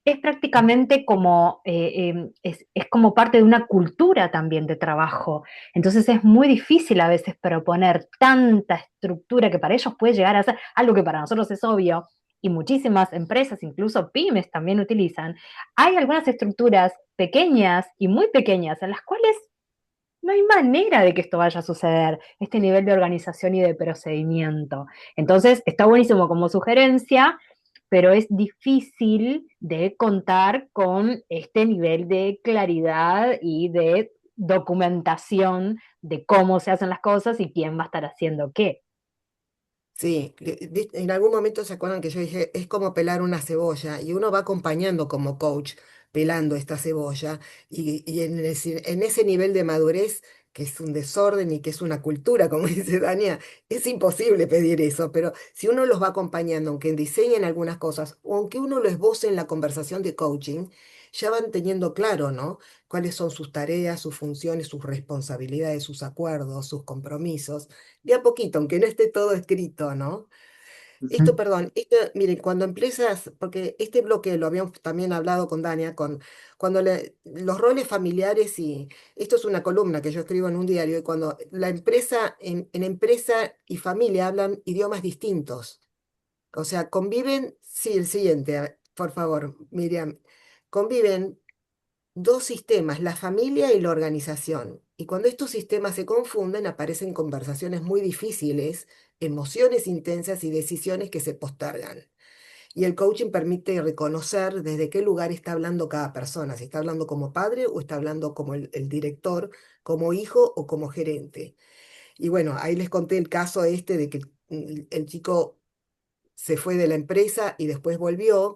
Es prácticamente como, es como parte de una cultura también de trabajo. Entonces es muy difícil a veces proponer tanta estructura que para ellos puede llegar a ser algo que para nosotros es obvio y muchísimas empresas, incluso pymes, también utilizan. Hay algunas estructuras pequeñas y muy pequeñas en las cuales no hay manera de que esto vaya a suceder, este nivel de organización y de procedimiento. Entonces, está buenísimo como sugerencia, pero es difícil de contar con este nivel de claridad y de documentación de cómo se hacen las cosas y quién va a estar haciendo qué. Sí, en algún momento se acuerdan que yo dije, es como pelar una cebolla y uno va acompañando como coach pelando esta cebolla y en ese nivel de madurez, que es un desorden y que es una cultura, como dice Dania, es imposible pedir eso, pero si uno los va acompañando, aunque diseñen algunas cosas o aunque uno lo esboce en la conversación de coaching, ya van teniendo claro, ¿no? Cuáles son sus tareas, sus funciones, sus responsabilidades, sus acuerdos, sus compromisos de a poquito, aunque no esté todo escrito, ¿no? Esto, Ujú. perdón, miren, cuando empiezas, porque este bloque lo habíamos también hablado con Dania, cuando los roles familiares y esto es una columna que yo escribo en un diario, y cuando la empresa, en empresa y familia hablan idiomas distintos, o sea, conviven, sí, el siguiente, por favor, Miriam, conviven dos sistemas, la familia y la organización. Y cuando estos sistemas se confunden, aparecen conversaciones muy difíciles, emociones intensas y decisiones que se postergan. Y el coaching permite reconocer desde qué lugar está hablando cada persona, si está hablando como padre o está hablando como el director, como hijo o como gerente. Y bueno, ahí les conté el caso este de que el chico se fue de la empresa y después volvió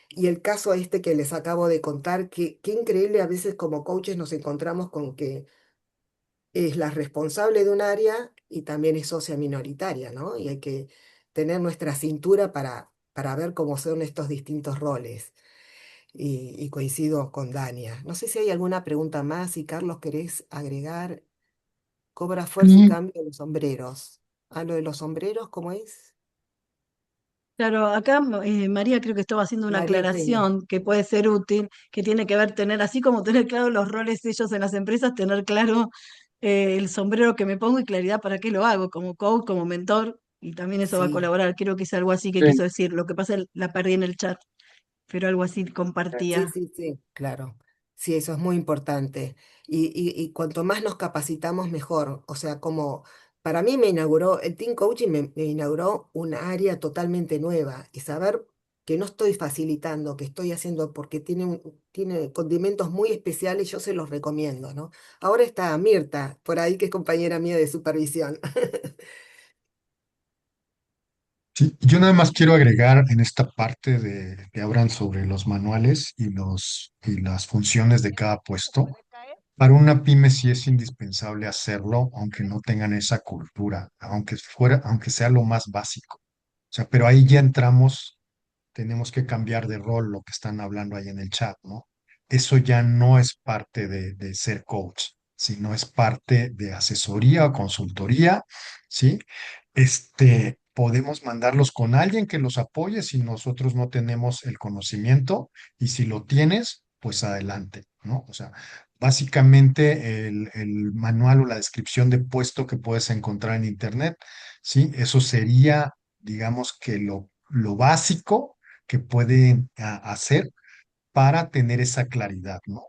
y el caso este que les acabo de contar, que qué increíble a veces como coaches nos encontramos con que es la responsable de un área y también es socia minoritaria, ¿no? Y hay que tener nuestra cintura para ver cómo son estos distintos roles. Y coincido con Dania. No sé si hay alguna pregunta más, si Carlos querés agregar, cobra fuerza y Y cambio los sombreros. Ah, lo de los sombreros, ¿cómo es? Claro, acá María creo que estaba haciendo una María Eugenia. aclaración que puede ser útil, que tiene que ver tener, así como tener claro los roles ellos en las empresas, tener claro el sombrero que me pongo y claridad para qué lo hago, como coach, como mentor, y también eso va a Sí. colaborar. Creo que es algo así que sí, quiso decir. Lo que pasa, la perdí en el chat, pero algo así Sí, compartía. sí, sí, claro. Sí, eso es muy importante. Y cuanto más nos capacitamos, mejor. O sea, como para mí me inauguró, el Team Coaching me inauguró un área totalmente nueva y saber que no estoy facilitando, que estoy haciendo porque tiene condimentos muy especiales, yo se los recomiendo, ¿no? Ahora está Mirta, por ahí que es compañera mía de supervisión. sí, yo nada más quiero agregar en esta parte de que hablan sobre los manuales y las funciones de cada puesto. Para una pyme sí es indispensable hacerlo, aunque no tengan esa cultura, aunque sea lo más básico. O sea, pero ahí ya entramos, tenemos que cambiar de rol, lo que están hablando ahí en el chat, ¿no? Eso ya no es parte de ser coach, sino es parte de asesoría o consultoría, ¿sí? Podemos mandarlos con alguien que los apoye si nosotros no tenemos el conocimiento y si lo tienes, pues adelante, ¿no? O sea, básicamente el manual o la descripción de puesto que puedes encontrar en internet, ¿sí? Eso sería, digamos que lo básico que pueden hacer para tener esa claridad, ¿no?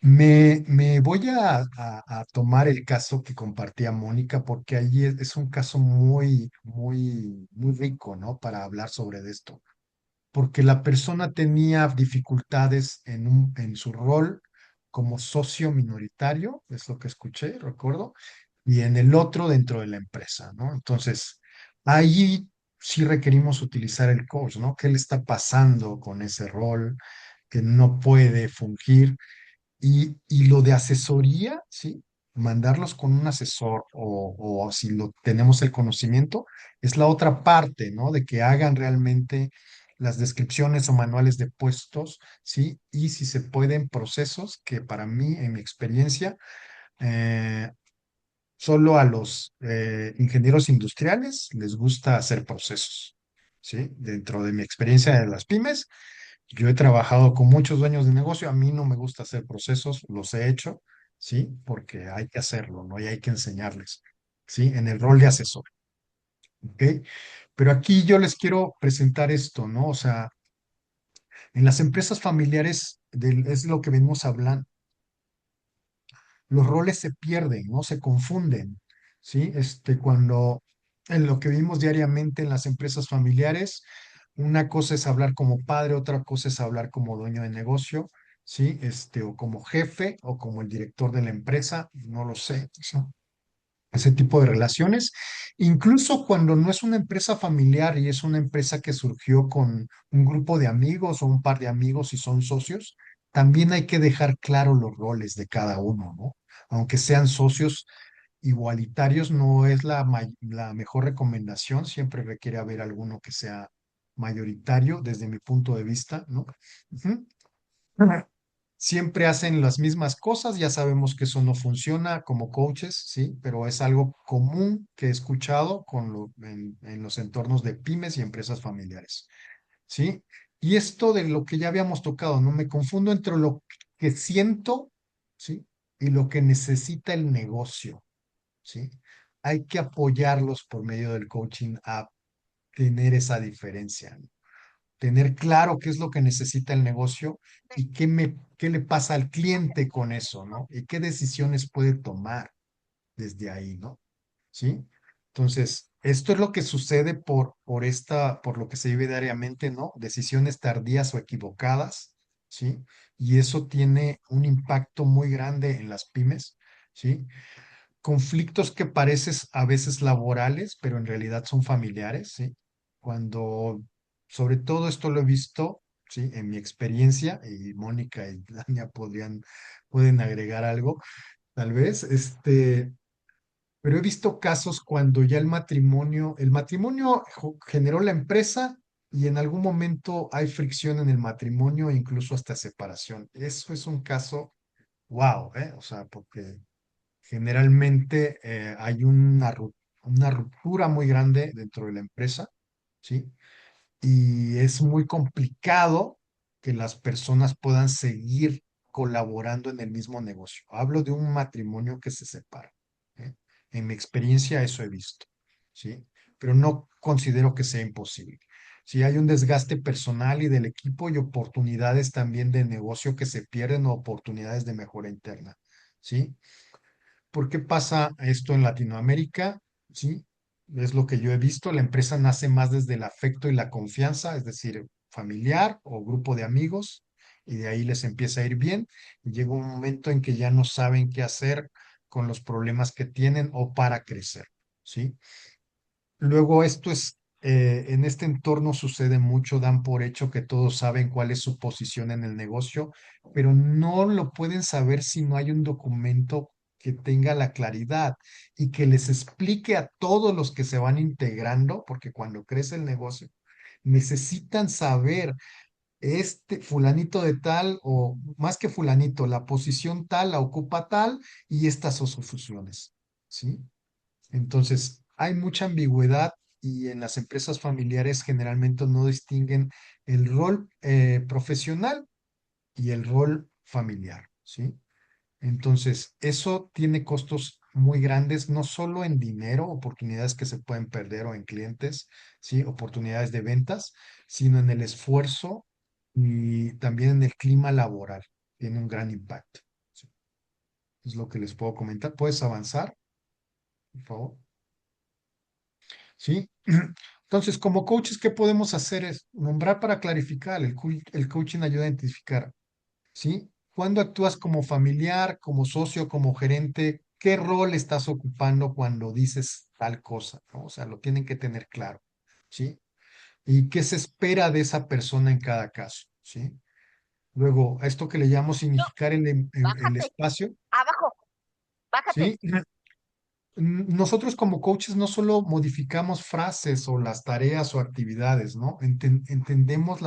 Me voy a tomar el caso que compartía Mónica, porque ahí es un caso muy rico, ¿no? Para hablar sobre esto. Porque la persona tenía dificultades en su rol como socio minoritario, es lo que escuché, recuerdo, y en el otro dentro de la empresa, ¿no? Entonces, ahí sí requerimos utilizar el coach, ¿no? ¿Qué le está pasando con ese rol que no puede fungir? Y lo de asesoría, ¿sí? Mandarlos con un asesor o si lo tenemos el conocimiento, es la otra parte, ¿no? De que hagan realmente las descripciones o manuales de puestos, ¿sí? Y si se pueden procesos que para mí, en mi experiencia, eh, solo a los ingenieros industriales les gusta hacer procesos, ¿sí? Dentro de mi experiencia de las pymes, yo he trabajado con muchos dueños de negocio, a mí no me gusta hacer procesos, los he hecho, ¿sí? Porque hay que hacerlo, ¿no? Y hay que enseñarles, ¿sí? En el rol de asesor, ¿ok? Pero aquí yo les quiero presentar esto, ¿no? O sea, en las empresas familiares es lo que venimos hablando, los roles se pierden, ¿no? Se confunden, ¿sí? Cuando en lo que vimos diariamente en las empresas familiares, una cosa es hablar como padre, otra cosa es hablar como dueño de negocio, ¿sí? O como jefe o como el director de la empresa, no lo sé, ¿sí? Ese tipo de relaciones. Incluso cuando no es una empresa familiar y es una empresa que surgió con un grupo de amigos o un par de amigos y son socios, también hay que dejar claro los roles de cada uno, ¿no? Aunque sean socios igualitarios, no es la mejor recomendación, siempre requiere haber alguno que sea mayoritario desde mi punto de vista, ¿no? Ujú. Siempre hacen las mismas cosas, ya sabemos que eso no funciona como coaches, sí, pero es algo común que he escuchado en los entornos de pymes y empresas familiares, sí. Y esto de lo que ya habíamos tocado, no me confundo entre lo que siento, sí, y lo que necesita el negocio, sí. Hay que apoyarlos por medio del coaching a tener esa diferencia, ¿no? Tener claro qué es lo que necesita el negocio y qué le pasa al cliente con eso, ¿no? Y qué decisiones puede tomar desde ahí, ¿no? ¿Sí? Entonces, esto es lo que sucede por lo que se vive diariamente, ¿no? Decisiones tardías o equivocadas, ¿sí? Y eso tiene un impacto muy grande en las pymes, ¿sí? Conflictos que pareces a veces laborales, pero en realidad son familiares, ¿sí? Cuando, sobre todo esto lo he visto, ¿sí? En mi experiencia, y Mónica y Dania pueden agregar algo, tal vez, pero he visto casos cuando ya el matrimonio generó la empresa y en algún momento hay fricción en el matrimonio e incluso hasta separación. Eso es un caso, wow, ¿eh? O sea, porque generalmente hay una ruptura muy grande dentro de la empresa, ¿sí? Y es muy complicado que las personas puedan seguir colaborando en el mismo negocio. Hablo de un matrimonio que se separa, ¿eh? En mi experiencia eso he visto, ¿sí? Pero no considero que sea imposible. Si hay un desgaste personal y del equipo y oportunidades también de negocio que se pierden o oportunidades de mejora interna, ¿sí? ¿Por qué pasa esto en Latinoamérica? Sí, es lo que yo he visto. La empresa nace más desde el afecto y la confianza, es decir, familiar o grupo de amigos, y de ahí les empieza a ir bien. Y llega un momento en que ya no saben qué hacer con los problemas que tienen o para crecer, ¿sí? Luego en este entorno sucede mucho, dan por hecho que todos saben cuál es su posición en el negocio, pero no lo pueden saber si no hay un documento que tenga la claridad y que les explique a todos los que se van integrando, porque cuando crece el negocio, necesitan saber fulanito de tal o más que fulanito, la posición tal la ocupa tal y estas son sus funciones, ¿sí? Entonces, hay mucha ambigüedad y en las empresas familiares generalmente no distinguen el rol profesional y el rol familiar, ¿sí? Entonces, eso tiene costos muy grandes, no solo en dinero, oportunidades que se pueden perder o en clientes, ¿sí? Oportunidades de ventas, sino en el esfuerzo y también en el clima laboral. Tiene un gran impacto, Es lo que les puedo comentar. ¿Puedes avanzar, por favor? ¿Sí? Entonces, como coaches, ¿qué podemos hacer? Es nombrar para clarificar. El coaching ayuda a identificar, ¿sí? Cuando actúas como familiar, como socio, como gerente, ¿qué rol estás ocupando cuando dices tal cosa? ¿No? O sea, lo tienen que tener claro, ¿sí? Y qué se espera de esa persona en cada caso, ¿sí? Luego, a esto que le llamo significar el Bájate, espacio, abajo, bájate. ¿sí? Nosotros como coaches no solo modificamos frases o las tareas o actividades, ¿no? Entendemos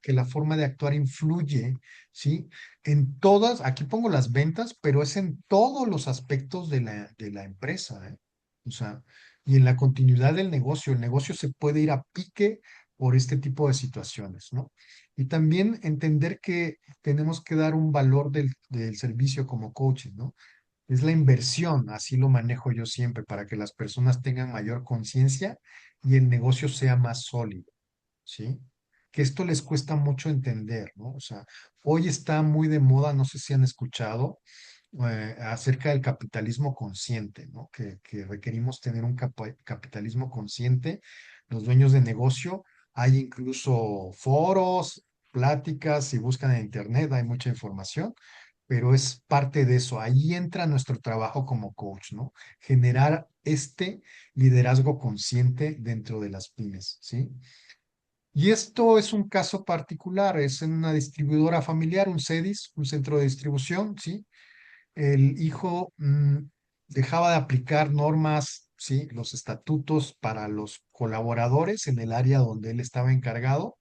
que la forma de actuar influye, ¿sí? En todas, aquí pongo las ventas, pero es en todos los aspectos de la empresa, ¿eh? O sea, y en la continuidad del negocio. El negocio se puede ir a pique por este tipo de situaciones, ¿no? Y también entender que tenemos que dar un valor del servicio como coaches, ¿no? Es la inversión, así lo manejo yo siempre, para que las personas tengan mayor conciencia y el negocio sea más sólido, ¿sí? Que esto les cuesta mucho entender, ¿no? O sea, hoy está muy de moda, no sé si han escuchado, acerca del capitalismo consciente, ¿no? Que requerimos tener un capitalismo consciente. Los dueños de negocio, hay incluso foros, pláticas, si buscan en internet, hay mucha información, pero es parte de eso. Ahí entra nuestro trabajo como coach, ¿no? Generar este liderazgo consciente dentro de las pymes, ¿sí? Y esto es un caso particular, es en una distribuidora familiar, un CEDIS, un centro de distribución, ¿sí? El hijo dejaba de aplicar normas, ¿sí? Los estatutos para los colaboradores en el área donde él estaba encargado.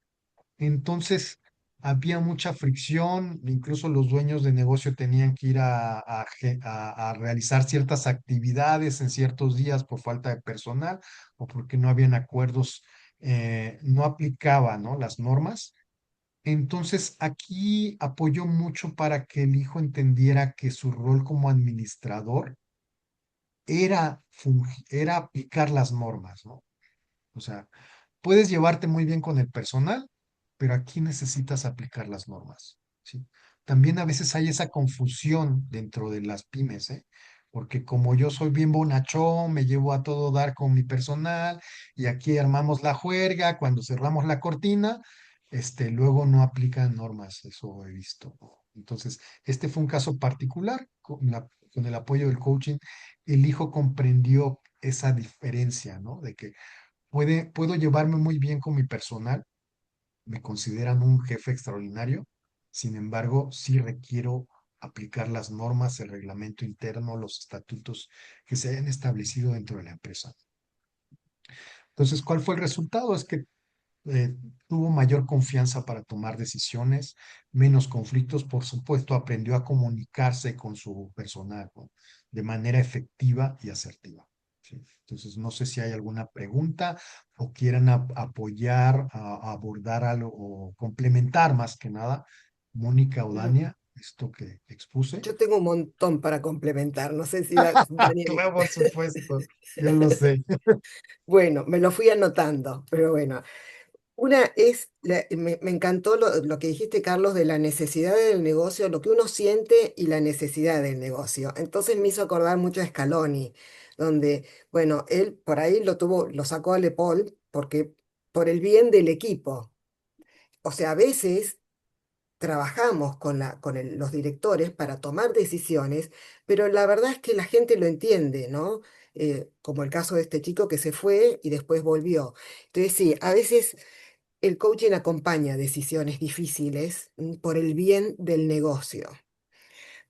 Entonces, había mucha fricción, incluso los dueños de negocio tenían que ir a realizar ciertas actividades en ciertos días por falta de personal o porque no habían acuerdos, no aplicaba, ¿no? Las normas. Entonces, aquí apoyó mucho para que el hijo entendiera que su rol como administrador era aplicar las normas, ¿no? O sea, puedes llevarte muy bien con el personal, pero aquí necesitas aplicar las normas, ¿sí? También a veces hay esa confusión dentro de las pymes, ¿eh? Porque como yo soy bien bonachón, me llevo a todo dar con mi personal y aquí armamos la juerga, cuando cerramos la cortina, luego no aplican normas, eso he visto, ¿no? Entonces, este fue un caso particular, con el apoyo del coaching, el hijo comprendió esa diferencia, ¿no? De que puedo llevarme muy bien con mi personal, me consideran un jefe extraordinario, sin embargo, sí requiero aplicar las normas, el reglamento interno, los estatutos que se hayan establecido dentro de la empresa. Entonces, ¿cuál fue el resultado? Es que eh, tuvo mayor confianza para tomar decisiones, menos conflictos, por supuesto, aprendió a comunicarse con su personal, ¿no? De manera efectiva y asertiva. ¿Sí? Entonces, no sé si hay alguna pregunta o quieran apoyar, a abordar algo o complementar más que nada, Mónica o Mm, Dania, esto que expuse. Yo tengo un montón para complementar, no sé si Daniel. Claro, por supuesto, yo lo sé. Bueno, me lo fui anotando, pero bueno. Una es, me encantó lo que dijiste, Carlos, de la necesidad del negocio, lo que uno siente y la necesidad del negocio. Entonces me hizo acordar mucho a Scaloni, donde, bueno, él por ahí lo sacó a Le Paul porque por el bien del equipo. O sea, a veces trabajamos con los directores para tomar decisiones, pero la verdad es que la gente lo entiende, ¿no? Como el caso de este chico que se fue y después volvió. Entonces, sí, a veces el coaching acompaña decisiones difíciles por el bien del negocio.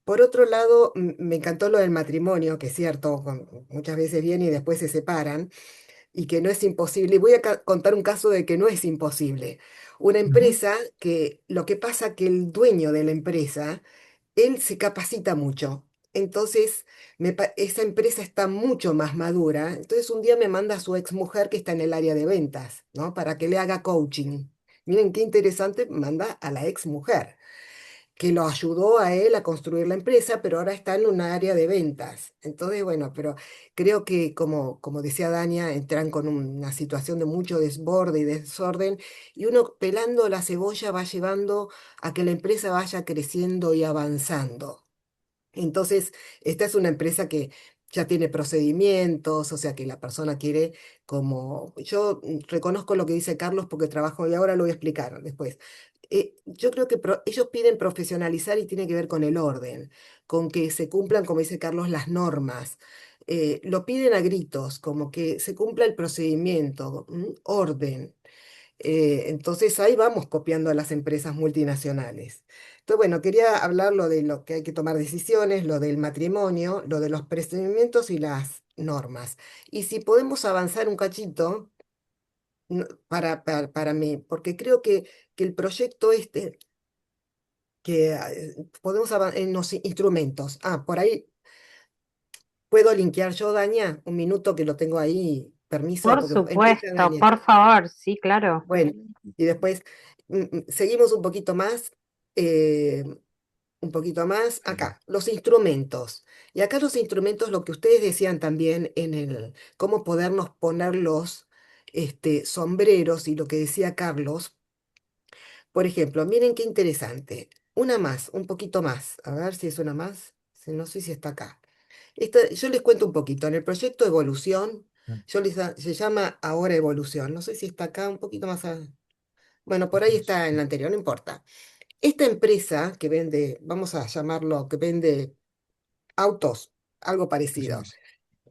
Por otro lado, me encantó lo del matrimonio, que es cierto, muchas veces vienen y después se separan, y que no es imposible. Y voy a contar un caso de que no es imposible. Una Ujú. empresa que lo que pasa que el dueño de la empresa, él se capacita mucho. Entonces, esa empresa está mucho más madura. Entonces, un día me manda a su exmujer que está en el área de ventas, ¿no? Para que le haga coaching. Miren qué interesante, manda a la exmujer que lo ayudó a él a construir la empresa, pero ahora está en un área de ventas. Entonces, bueno, pero creo que como decía Dania, entran con una situación de mucho desborde y desorden, y uno pelando la cebolla va llevando a que la empresa vaya creciendo y avanzando. Entonces, esta es una empresa que ya tiene procedimientos, o sea que la persona quiere como, yo reconozco lo que dice Carlos porque trabajo y ahora lo voy a explicar después. Yo creo que ellos piden profesionalizar y tiene que ver con el orden, con que se cumplan, como dice Carlos, las normas. Lo piden a gritos, como que se cumpla el procedimiento, orden. Entonces ahí vamos copiando a las empresas multinacionales. Entonces, bueno, quería hablar lo de lo que hay que tomar decisiones, lo del matrimonio, lo de los procedimientos y las normas. Y si podemos avanzar un cachito para mí, porque creo que el proyecto este, que podemos avanzar en los instrumentos. Ah, por ahí puedo linkear yo, Daña, un minuto que lo tengo ahí, permiso, Por porque empieza supuesto, Daña. por favor, sí, claro. Bueno, y después seguimos eh, un poquito más acá, los instrumentos. Y acá los instrumentos, lo que ustedes decían también en el cómo podernos poner los sombreros y lo que decía Carlos, por ejemplo, miren qué interesante. Una más, un poquito más. A ver si es una más. No sé si está acá. Yo les cuento un poquito. En el proyecto Evolución, se llama ahora Evolución. No sé si está acá un poquito más. Bueno, por ahí está en la anterior, no importa. Esta empresa que vende, vamos a llamarlo, que vende autos, algo parecido,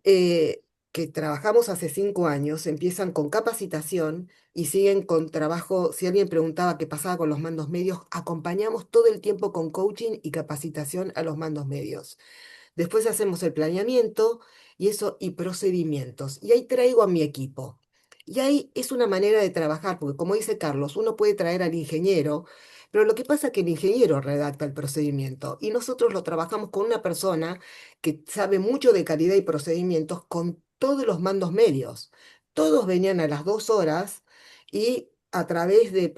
eh, que trabajamos hace 5 años, empiezan con capacitación y siguen con trabajo. Si alguien preguntaba qué pasaba con los mandos medios, acompañamos todo el tiempo con coaching y capacitación a los mandos medios. Después hacemos el planeamiento y eso y procedimientos. Y ahí traigo a mi equipo. Y ahí es una manera de trabajar, porque como dice Carlos, uno puede traer al ingeniero, pero lo que pasa es que el ingeniero redacta el procedimiento y nosotros lo trabajamos con una persona que sabe mucho de calidad y procedimientos con todos los mandos medios. Todos venían a las 2 horas y a través de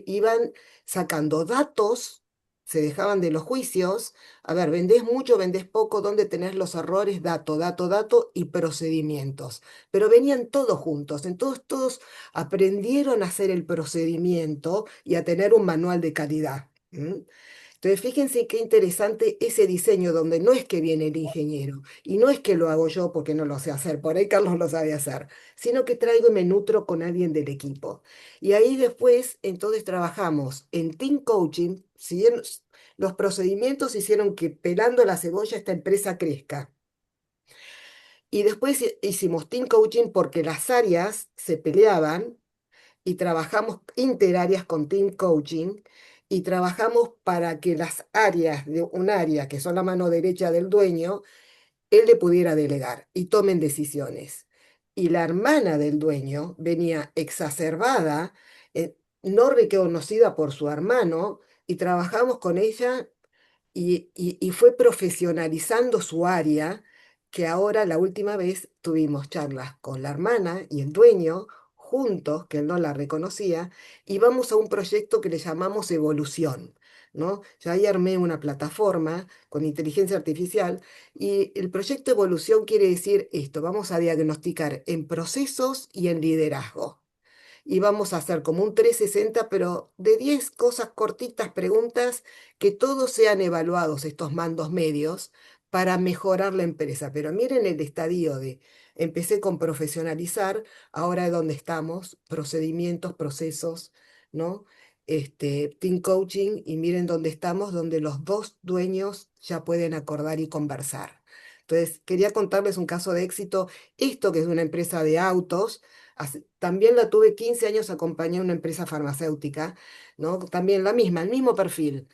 iban sacando datos, se dejaban de los juicios. A ver, vendés mucho, vendés poco, ¿dónde tenés los errores? Dato, dato, dato y procedimientos. Pero venían todos juntos, entonces todos aprendieron a hacer el procedimiento y a tener un manual de calidad. Entonces, fíjense qué interesante ese diseño donde no es que viene el ingeniero y no es que lo hago yo porque no lo sé hacer, por ahí Carlos lo sabe hacer, sino que traigo y me nutro con alguien del equipo. Y ahí después, entonces trabajamos en team coaching, los procedimientos hicieron que pelando la cebolla esta empresa crezca. Y después hicimos team coaching porque las áreas se peleaban y trabajamos interáreas con team coaching y trabajamos para que las áreas de un área, que son la mano derecha del dueño, él le pudiera delegar y tomen decisiones. Y la hermana del dueño venía exacerbada, no reconocida por su hermano, y trabajamos con ella y fue profesionalizando su área, que ahora la última vez tuvimos charlas con la hermana y el dueño juntos, que él no la reconocía, y vamos a un proyecto que le llamamos Evolución, ¿no? Ya ahí armé una plataforma con inteligencia artificial y el proyecto Evolución quiere decir esto, vamos a diagnosticar en procesos y en liderazgo y vamos a hacer como un 360 pero de 10 cosas cortitas, preguntas, que todos sean evaluados estos mandos medios para mejorar la empresa. Pero miren el estadio de, empecé con profesionalizar, ahora es donde estamos, procedimientos, procesos, ¿no? Team coaching, y miren dónde estamos, donde los dos dueños ya pueden acordar y conversar. Entonces, quería contarles un caso de éxito. Esto que es una empresa de autos, también la tuve 15 años, acompañé a una empresa farmacéutica, ¿no? También la misma, el mismo perfil,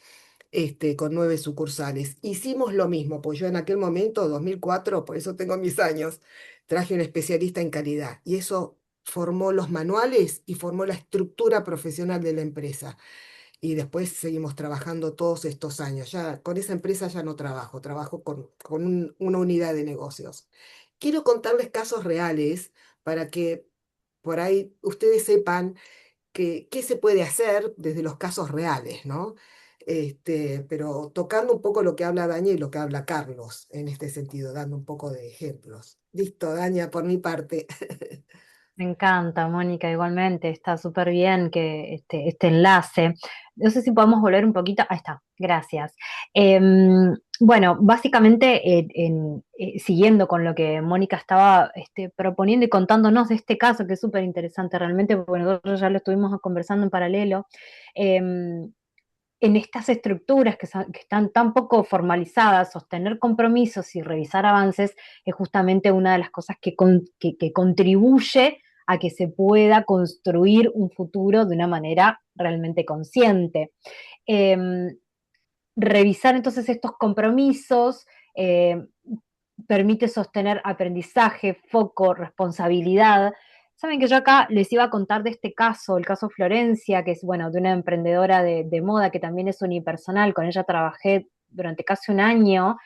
con 9 sucursales. Hicimos lo mismo, pues yo en aquel momento, 2004, por eso tengo mis años, traje un especialista en calidad y eso formó los manuales y formó la estructura profesional de la empresa. Y después seguimos trabajando todos estos años. Ya con esa empresa ya no trabajo, trabajo con una unidad de negocios. Quiero contarles casos reales para que por ahí ustedes sepan qué se puede hacer desde los casos reales, ¿no? Pero tocando un poco lo que habla Daña y lo que habla Carlos en este sentido, dando un poco de ejemplos. Listo, Daña, por mi parte. Me encanta, Mónica, igualmente, está súper bien que este enlace. No sé si podemos volver un poquito. Ahí está, gracias. Bueno, básicamente, siguiendo con lo que Mónica estaba proponiendo y contándonos de este caso, que es súper interesante realmente, porque nosotros ya lo estuvimos conversando en paralelo. em, en estas estructuras que están tan poco formalizadas, sostener compromisos y revisar avances es justamente una de las cosas que contribuye a que se pueda construir un futuro de una manera realmente consciente. Eh, Revisar entonces estos compromisos eh, permite sostener aprendizaje, foco, responsabilidad. Saben que yo acá les iba a contar de este caso, el caso Florencia, que es, bueno, de una emprendedora de moda que también es unipersonal. Con ella trabajé durante casi un año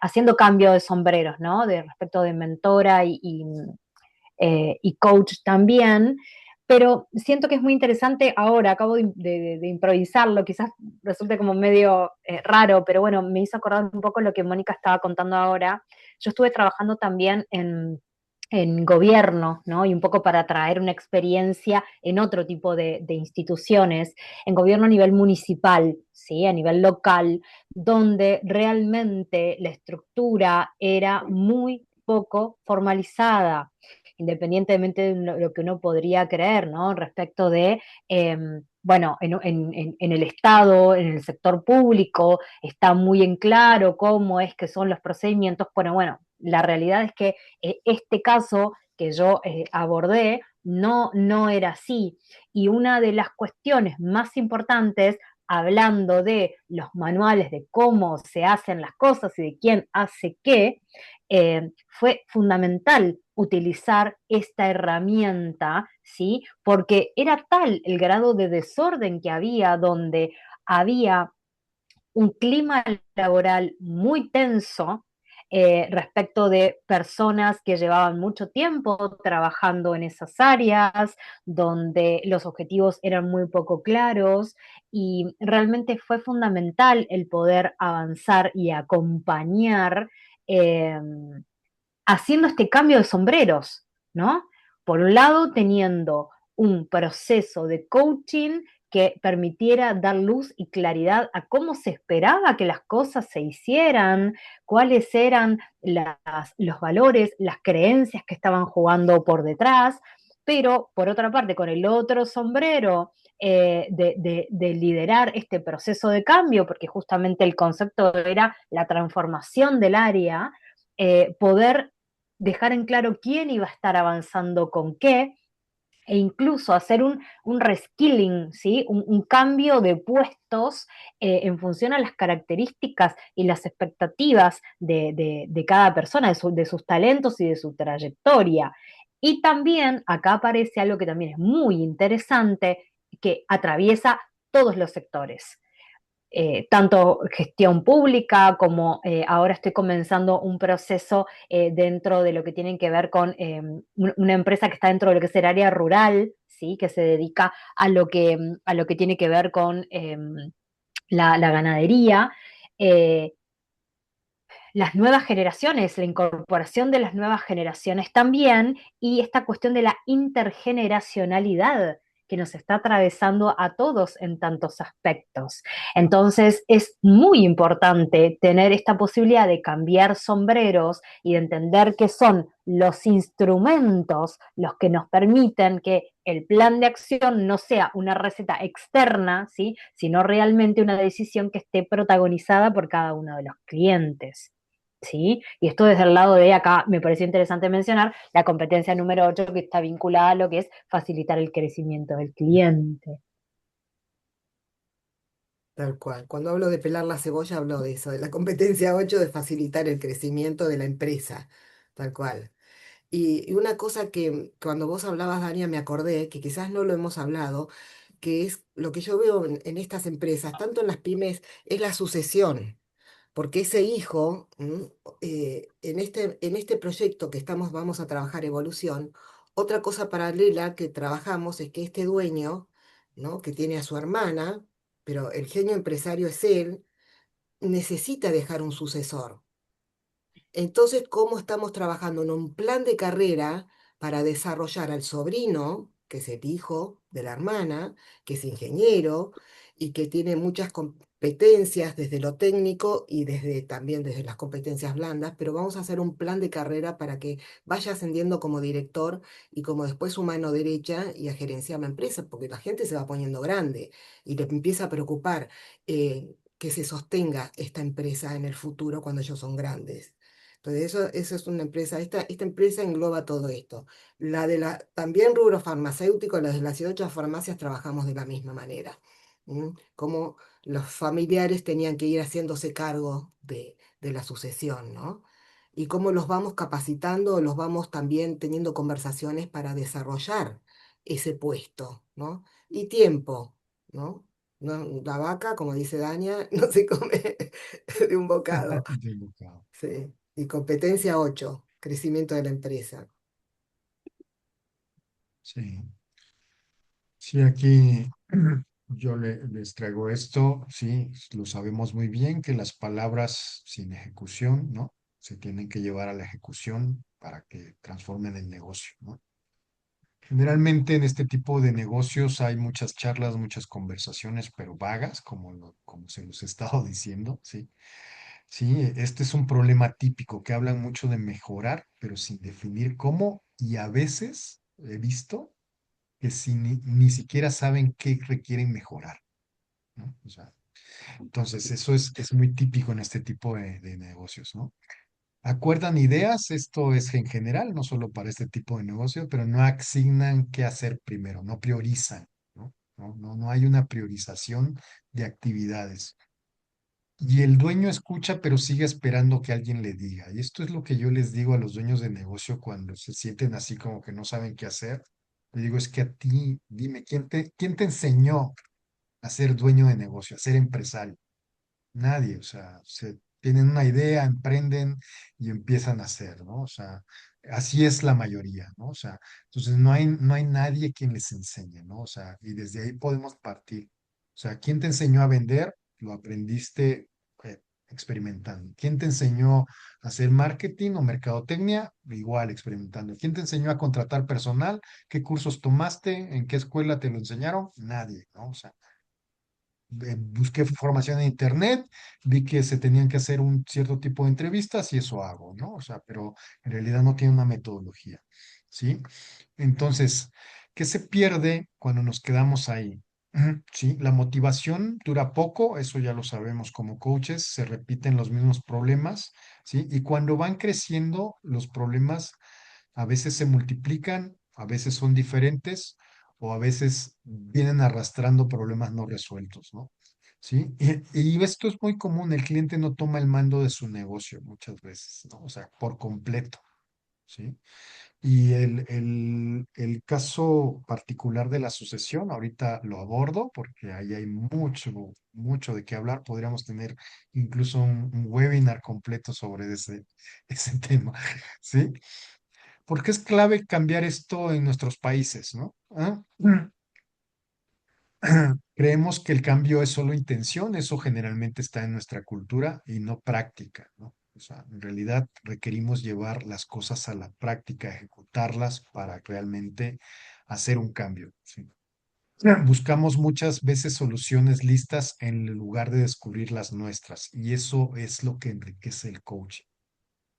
haciendo cambio de sombreros, ¿no? De respecto de mentora y coach también, pero siento que es muy interesante ahora, acabo de improvisarlo, quizás resulte como medio raro, pero bueno, me hizo acordar un poco lo que Mónica estaba contando ahora. Yo estuve trabajando también en gobierno, ¿no? Y un poco para traer una experiencia en otro tipo de instituciones, en gobierno a nivel municipal, ¿sí? A nivel local, donde realmente la estructura era muy poco formalizada, independientemente de lo que uno podría creer, ¿no? Respecto de, bueno, en el Estado, en el sector público, está muy en claro cómo es que son los procedimientos, pero bueno, la realidad es que este caso que yo abordé no era así. Y una de las cuestiones más importantes, hablando de los manuales de cómo se hacen las cosas y de quién hace qué, fue fundamental utilizar esta herramienta, ¿sí? Porque era tal el grado de desorden que había, donde había un clima laboral muy tenso respecto de personas que llevaban mucho tiempo trabajando en esas áreas, donde los objetivos eran muy poco claros y realmente fue fundamental el poder avanzar y acompañar eh, haciendo este cambio de sombreros, ¿no? Por un lado, teniendo un proceso de coaching que permitiera dar luz y claridad a cómo se esperaba que las cosas se hicieran, cuáles eran los valores, las creencias que estaban jugando por detrás, pero por otra parte, con el otro sombrero de liderar este proceso de cambio, porque justamente el concepto era la transformación del área, poder dejar en claro quién iba a estar avanzando con qué, e incluso hacer un reskilling, ¿sí? Un cambio de puestos en función a las características y las expectativas de cada persona, de sus talentos y de su trayectoria. Y también acá aparece algo que también es muy interesante, que atraviesa todos los sectores, tanto gestión pública como ahora estoy comenzando un proceso dentro de lo que tiene que ver con una empresa que está dentro de lo que es el área rural, ¿sí? Que se dedica a lo que tiene que ver con la ganadería. Eh, las nuevas generaciones, la incorporación de las nuevas generaciones también, y esta cuestión de la intergeneracionalidad que nos está atravesando a todos en tantos aspectos. Entonces es muy importante tener esta posibilidad de cambiar sombreros y de entender que son los instrumentos los que nos permiten que el plan de acción no sea una receta externa, ¿sí? Sino realmente una decisión que esté protagonizada por cada uno de los clientes. ¿Sí? Y esto desde el lado de acá me pareció interesante mencionar la competencia número 8 que está vinculada a lo que es facilitar el crecimiento del cliente. Tal cual. Cuando hablo de pelar la cebolla, hablo de eso, de la competencia 8 de facilitar el crecimiento de la empresa. Tal cual. Y una cosa que cuando vos hablabas, Dania, me acordé, que quizás no lo hemos hablado, que es lo que yo veo en estas empresas, tanto en las pymes, es la sucesión. Porque ese hijo, en este proyecto que vamos a trabajar evolución, otra cosa paralela que trabajamos es que este dueño, ¿no? Que tiene a su hermana, pero el genio empresario es él, necesita dejar un sucesor. Entonces, ¿cómo estamos trabajando en un plan de carrera para desarrollar al sobrino, que es el hijo de la hermana, que es ingeniero y que tiene muchas competencias desde lo técnico y también desde las competencias blandas, pero vamos a hacer un plan de carrera para que vaya ascendiendo como director y como después su mano derecha y a gerenciar la empresa, porque la gente se va poniendo grande y le empieza a preocupar que se sostenga esta empresa en el futuro cuando ellos son grandes. Entonces, eso es una empresa, esta empresa engloba todo esto. También rubro farmacéutico, las de las 18 farmacias trabajamos de la misma manera. Como los familiares tenían que ir haciéndose cargo de la sucesión, ¿no? Y cómo los vamos capacitando, los vamos también teniendo conversaciones para desarrollar ese puesto, ¿no? Y tiempo, ¿no? La vaca, como dice Dania, no se come de un bocado. De bocado. Sí. Y competencia 8, crecimiento de la empresa. Sí. Sí, aquí yo les traigo esto, sí, lo sabemos muy bien que las palabras sin ejecución, ¿no? Se tienen que llevar a la ejecución para que transformen el negocio, ¿no? Generalmente en este tipo de negocios hay muchas charlas, muchas conversaciones, pero vagas, como se los he estado diciendo, ¿sí? Sí, este es un problema típico que hablan mucho de mejorar, pero sin definir cómo, y a veces he visto que ni siquiera saben qué requieren mejorar, ¿no? O sea, entonces eso es muy típico en este tipo de negocios, ¿no? Acuerdan ideas, esto es en general, no solo para este tipo de negocio, pero no asignan qué hacer primero, no priorizan, ¿no? No hay una priorización de actividades. Y el dueño escucha, pero sigue esperando que alguien le diga. Y esto es lo que yo les digo a los dueños de negocio cuando se sienten así como que no saben qué hacer. Le digo, es que a ti, dime, ¿quién te enseñó a ser dueño de negocio, a ser empresario? Nadie, o sea, se tienen una idea, emprenden y empiezan a hacer, ¿no? O sea, así es la mayoría, ¿no? O sea, entonces no hay nadie quien les enseñe, ¿no? O sea, y desde ahí podemos partir. O sea, ¿quién te enseñó a vender? Lo aprendiste experimentando. ¿Quién te enseñó a hacer marketing o mercadotecnia? Igual experimentando. ¿Quién te enseñó a contratar personal? ¿Qué cursos tomaste? ¿En qué escuela te lo enseñaron? Nadie, ¿no? O sea, busqué formación en internet, vi que se tenían que hacer un cierto tipo de entrevistas y eso hago, ¿no? O sea, pero en realidad no tiene una metodología, ¿sí? Entonces, ¿qué se pierde cuando nos quedamos ahí? Sí, la motivación dura poco, eso ya lo sabemos como coaches, se repiten los mismos problemas, ¿sí? Y cuando van creciendo, los problemas a veces se multiplican, a veces son diferentes o a veces vienen arrastrando problemas no resueltos, ¿no? ¿Sí? Y esto es muy común, el cliente no toma el mando de su negocio muchas veces, ¿no? O sea, por completo, ¿sí? Y el caso particular de la sucesión, ahorita lo abordo porque ahí hay mucho, mucho de qué hablar. Podríamos tener incluso un webinar completo sobre ese tema, ¿sí? Porque es clave cambiar esto en nuestros países, ¿no? ¿Ah? Creemos que el cambio es solo intención, eso generalmente está en nuestra cultura y no práctica, ¿no? O sea, en realidad requerimos llevar las cosas a la práctica, ejecutarlas para realmente hacer un cambio, ¿sí? Buscamos muchas veces soluciones listas en lugar de descubrir las nuestras y eso es lo que enriquece el coaching.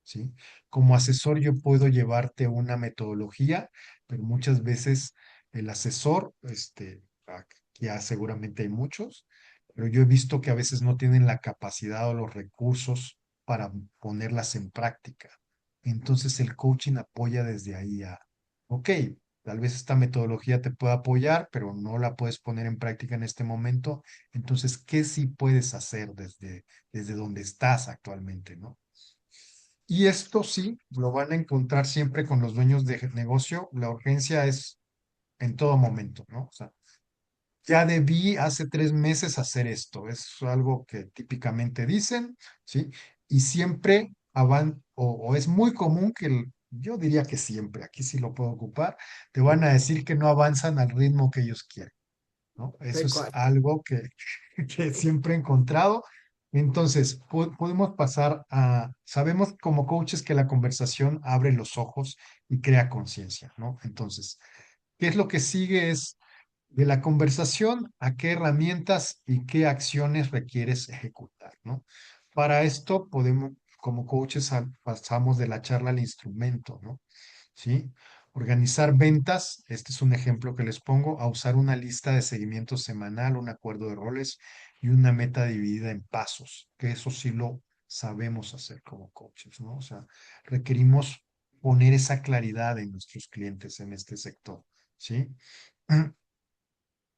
¿Sí? Como asesor yo puedo llevarte una metodología, pero muchas veces el asesor, ya seguramente hay muchos, pero yo he visto que a veces no tienen la capacidad o los recursos para ponerlas en práctica. Entonces el coaching apoya desde ahí ok, tal vez esta metodología te pueda apoyar, pero no la puedes poner en práctica en este momento. Entonces, ¿qué sí puedes hacer desde donde estás actualmente, ¿no? Y esto sí, lo van a encontrar siempre con los dueños de negocio. La urgencia es en todo momento, ¿no? O sea, ya debí hace 3 meses hacer esto. Es algo que típicamente dicen, ¿sí? Y siempre o es muy común que, yo diría que siempre, aquí sí lo puedo ocupar, te van a decir que no avanzan al ritmo que ellos quieren, ¿no? Eso Tal es cual. algo que siempre he encontrado. Entonces, podemos pasar sabemos como coaches que la conversación abre los ojos y crea conciencia, ¿no? Entonces, ¿qué es lo que sigue? Es de la conversación a qué herramientas y qué acciones requieres ejecutar, ¿no? Para esto podemos, como coaches, pasamos de la charla al instrumento, ¿no? ¿Sí? Organizar ventas, este es un ejemplo que les pongo, a usar una lista de seguimiento semanal, un acuerdo de roles y una meta dividida en pasos, que eso sí lo sabemos hacer como coaches, ¿no? O sea, requerimos poner esa claridad en nuestros clientes en este sector, ¿sí?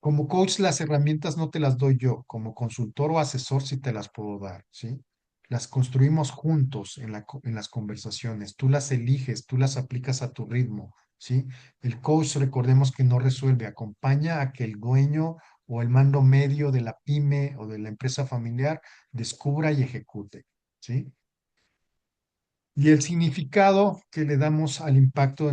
Como coach, las herramientas no te las doy yo, como consultor o asesor sí te las puedo dar, ¿sí? Las construimos juntos en las conversaciones, tú las eliges, tú las aplicas a tu ritmo, ¿sí? El coach, recordemos que no resuelve, acompaña a que el dueño o el mando medio de la pyme o de la empresa familiar descubra y ejecute, ¿sí? Y el significado que le damos al impacto de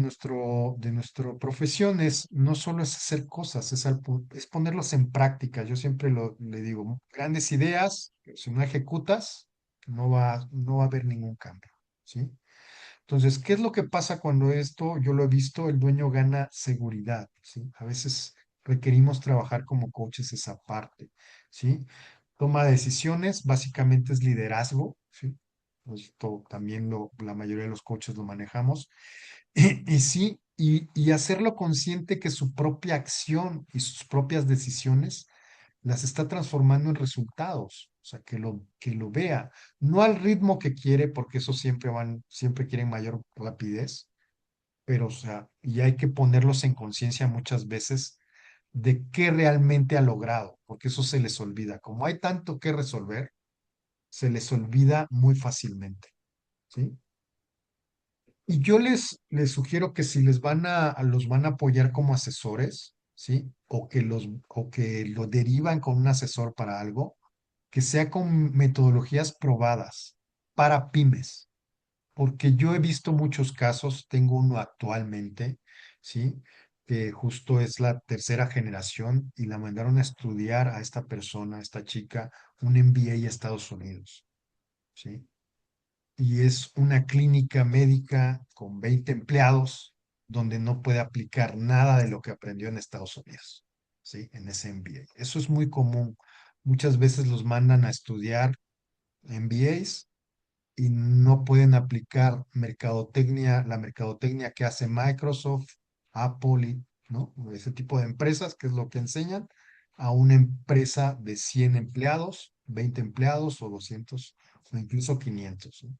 nuestra profesión es no solo es hacer cosas, es ponerlos en práctica. Yo siempre le digo, grandes ideas, pero si no ejecutas, no va a haber ningún cambio, ¿sí? Entonces, ¿qué es lo que pasa cuando esto, yo lo he visto, el dueño gana seguridad, ¿sí? A veces requerimos trabajar como coaches esa parte, ¿sí? Toma de decisiones, básicamente es liderazgo, ¿sí? Esto también la mayoría de los coaches lo manejamos. Y sí, y hacerlo consciente que su propia acción y sus propias decisiones las está transformando en resultados. O sea, que lo vea, no al ritmo que quiere, porque eso siempre quieren mayor rapidez, pero, o sea, y hay que ponerlos en conciencia muchas veces de qué realmente ha logrado, porque eso se les olvida. Como hay tanto que resolver, se les olvida muy fácilmente, ¿sí? Y yo les sugiero que si los van a apoyar como asesores, ¿sí? O que lo derivan con un asesor para algo, que sea con metodologías probadas para pymes, porque yo he visto muchos casos, tengo uno actualmente, ¿sí? Que justo es la tercera generación y la mandaron a estudiar a esta persona, a esta chica, un MBA a Estados Unidos, ¿sí? Y es una clínica médica con 20 empleados donde no puede aplicar nada de lo que aprendió en Estados Unidos, ¿sí? En ese MBA. Eso es muy común. Muchas veces los mandan a estudiar MBAs y no pueden aplicar la mercadotecnia que hace Microsoft, Apple, ¿no? Ese tipo de empresas, que es lo que enseñan, a una empresa de 100 empleados, 20 empleados o 200 o incluso 500, ¿no?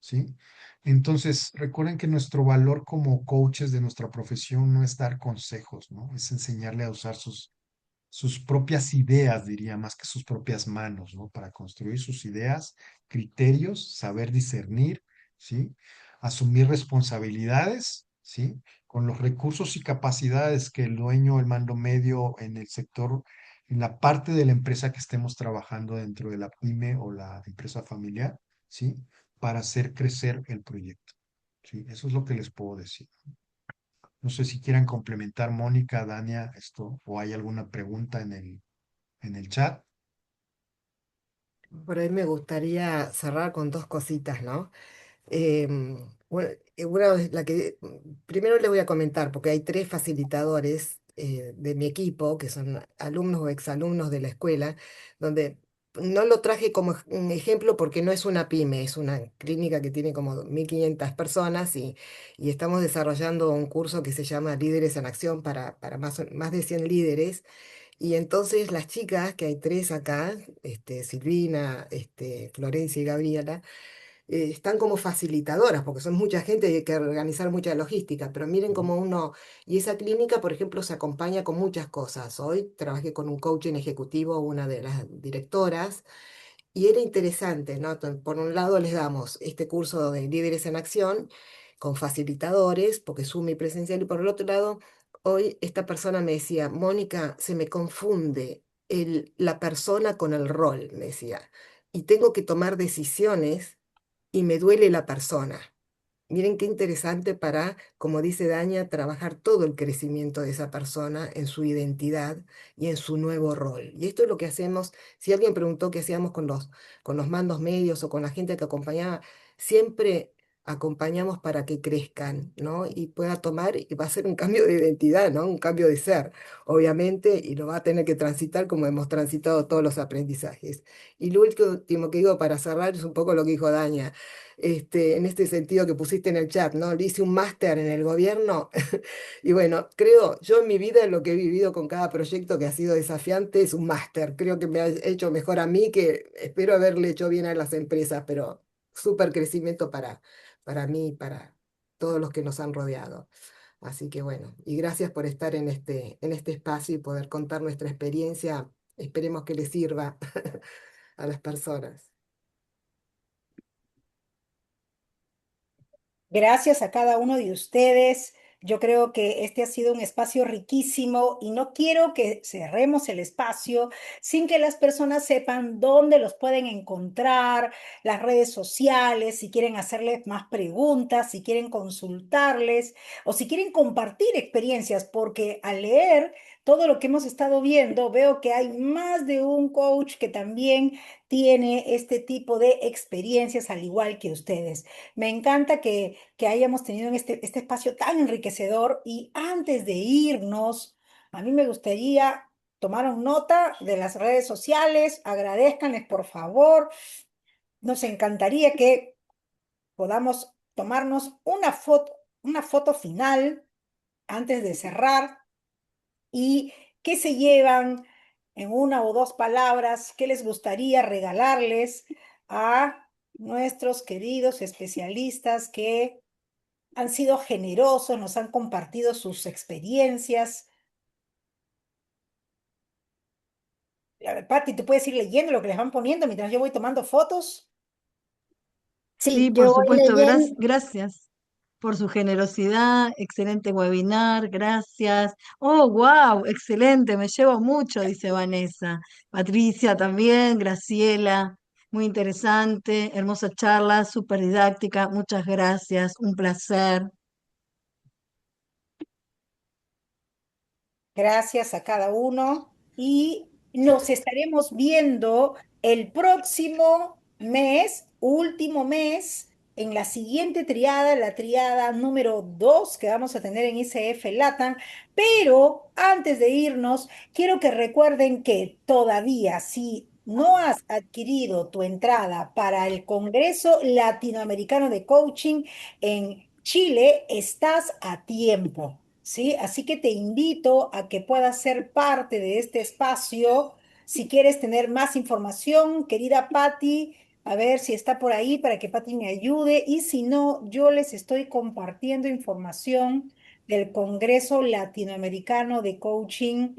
¿Sí? Entonces, recuerden que nuestro valor como coaches de nuestra profesión no es dar consejos, ¿no? Es enseñarle a usar sus propias ideas, diría, más que sus propias manos, ¿no? Para construir sus ideas, criterios, saber discernir, ¿sí? Asumir responsabilidades, ¿sí? Con los recursos y capacidades que el dueño, el mando medio en el sector, en la parte de la empresa que estemos trabajando dentro de la pyme o la empresa familiar, ¿sí? Para hacer crecer el proyecto, ¿sí? Eso es lo que les puedo decir. No sé si quieran complementar, Mónica, Dania, esto, o hay alguna pregunta en el chat. Por ahí me gustaría cerrar con dos cositas, ¿no? Bueno, una es la que primero le voy a comentar, porque hay tres facilitadores de mi equipo, que son alumnos o exalumnos de la escuela, donde no lo traje como un ejemplo porque no es una pyme, es una clínica que tiene como 1.500 personas y estamos desarrollando un curso que se llama Líderes en Acción para más de 100 líderes. Y entonces las chicas, que hay tres acá, Silvina, Florencia y Gabriela, están como facilitadoras, porque son mucha gente y hay que organizar mucha logística, pero miren cómo uno, y esa clínica, por ejemplo, se acompaña con muchas cosas. Hoy trabajé con un coaching ejecutivo, una de las directoras, y era interesante, ¿no? Por un lado les damos este curso de líderes en acción con facilitadores, porque es presencial, y por el otro lado, hoy esta persona me decía, Mónica, se me confunde la persona con el rol, me decía, y tengo que tomar decisiones y me duele la persona. miren qué interesante para, como dice Daña, trabajar todo el crecimiento de esa persona en su identidad y en su nuevo rol. Y esto es lo que hacemos. Si alguien preguntó qué hacíamos con los mandos medios o con la gente que acompañaba, siempre acompañamos para que crezcan, ¿no? Y pueda tomar, y va a ser un cambio de identidad, ¿no? Un cambio de ser, obviamente, y lo va a tener que transitar como hemos transitado todos los aprendizajes. Y lo último que digo para cerrar es un poco lo que dijo Daña, en este sentido que pusiste en el chat, ¿no? Le hice un máster en el gobierno y bueno, creo, yo en mi vida, en lo que he vivido con cada proyecto que ha sido desafiante, es un máster. Creo que me ha hecho mejor a mí, que espero haberle hecho bien a las empresas, pero súper crecimiento para mí y para todos los que nos han rodeado. Así que bueno, y gracias por estar en este espacio y poder contar nuestra experiencia. Esperemos que les sirva a las personas. Gracias a cada uno de ustedes. Yo creo que este ha sido un espacio riquísimo y no quiero que cerremos el espacio sin que las personas sepan dónde los pueden encontrar, las redes sociales, si quieren hacerles más preguntas, si quieren consultarles o si quieren compartir experiencias, porque al leer todo lo que hemos estado viendo, veo que hay más de un coach que también tiene este tipo de experiencias al igual que ustedes. Me encanta que hayamos tenido en este espacio tan enriquecedor y antes de irnos, a mí me gustaría tomar nota de las redes sociales, agradezcanles por favor, nos encantaría que podamos tomarnos una foto final antes de cerrar y qué se llevan en una o dos palabras, qué les gustaría regalarles a nuestros queridos especialistas que han sido generosos, nos han compartido sus experiencias. A ver, Pati, ¿tú puedes ir leyendo lo que les van poniendo mientras yo voy tomando fotos? Sí, Sí, por yo voy supuesto, leyendo. gracias por su generosidad, excelente webinar, gracias. Oh, wow, excelente, me llevo mucho, dice Vanessa. Patricia también, Graciela, muy interesante, hermosa charla, súper didáctica, muchas gracias, un placer. Gracias a cada uno y nos estaremos viendo el próximo mes, último mes, en la siguiente triada, la triada número 2 que vamos a tener en ICF Latam. Pero antes de irnos, quiero que recuerden que todavía, si no has adquirido tu entrada para el Congreso Latinoamericano de Coaching en Chile, estás a tiempo. ¿Sí? Así que te invito a que puedas ser parte de este espacio. Si quieres tener más información, querida Patti, a ver si está por ahí para que Patti me ayude. Y si no, yo les estoy compartiendo información del Congreso Latinoamericano de Coaching.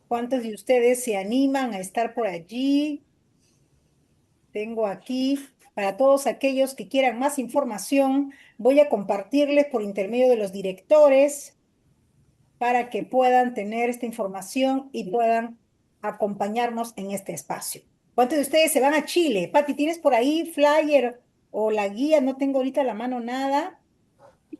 ¿Cuántos de ustedes se animan a estar por allí? Tengo aquí, para todos aquellos que quieran más información, voy a compartirles por intermedio de los directores para que puedan tener esta información y puedan acompañarnos en este espacio. ¿Cuántos de ustedes se van a Chile? Pati, ¿tienes por ahí flyer o la guía? No tengo ahorita a la mano nada.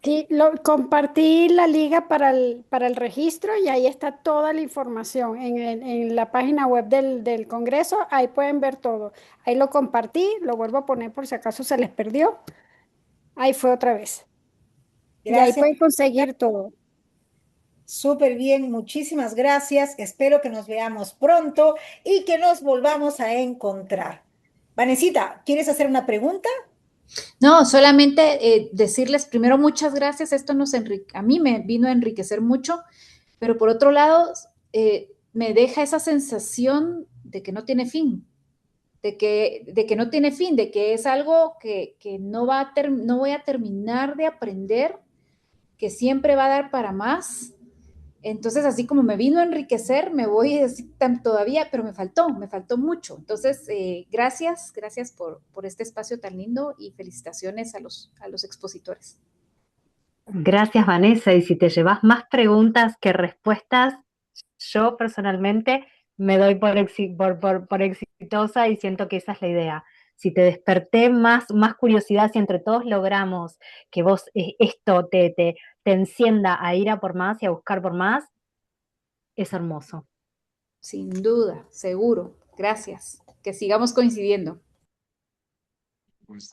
Sí, compartí la liga para el registro y ahí está toda la información en la página web del Congreso. Ahí pueden ver todo. Ahí lo compartí, lo vuelvo a poner por si acaso se les perdió. Ahí fue otra vez. Y ahí Gracias. pueden conseguir todo. Súper bien, muchísimas gracias. Espero que nos veamos pronto y que nos volvamos a encontrar. Vanesita, ¿quieres hacer una pregunta? No, solamente decirles primero muchas gracias. Esto a mí me vino a enriquecer mucho, pero por otro lado, me deja esa sensación de que no tiene fin, de que no tiene fin, de que es algo que no voy a terminar de aprender, que siempre va a dar para más. Entonces, así como me vino a enriquecer, me voy así todavía, pero me faltó mucho. Entonces, gracias por este espacio tan lindo y felicitaciones a los expositores. Gracias, Vanessa. Y si te llevas más preguntas que respuestas, yo personalmente me doy por exitosa y siento que esa es la idea, si te desperté más curiosidad, si entre todos logramos que vos esto te encienda a ir a por más y a buscar por más, es hermoso. Sin duda, seguro. Gracias. Que sigamos coincidiendo. Pues,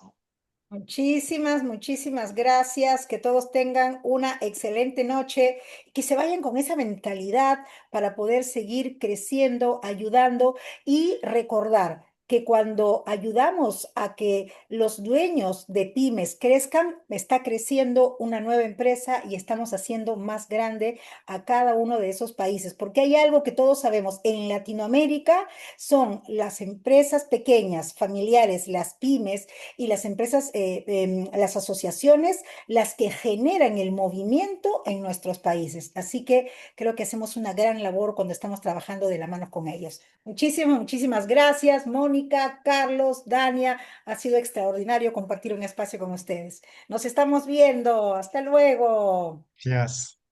Muchísimas gracias. Que todos tengan una excelente noche. Que se vayan con esa mentalidad para poder seguir creciendo, ayudando y recordar que cuando ayudamos a que los dueños de pymes crezcan, está creciendo una nueva empresa y estamos haciendo más grande a cada uno de esos países. Porque hay algo que todos sabemos, en Latinoamérica son las empresas pequeñas, familiares, las pymes y las empresas, las asociaciones, las que generan el movimiento en nuestros países. Así que creo que hacemos una gran labor cuando estamos trabajando de la mano con ellos. Muchísimas gracias, Mónica, Carlos, Dania. Ha sido extraordinario compartir un espacio con ustedes. Nos estamos viendo. Hasta luego. gracias.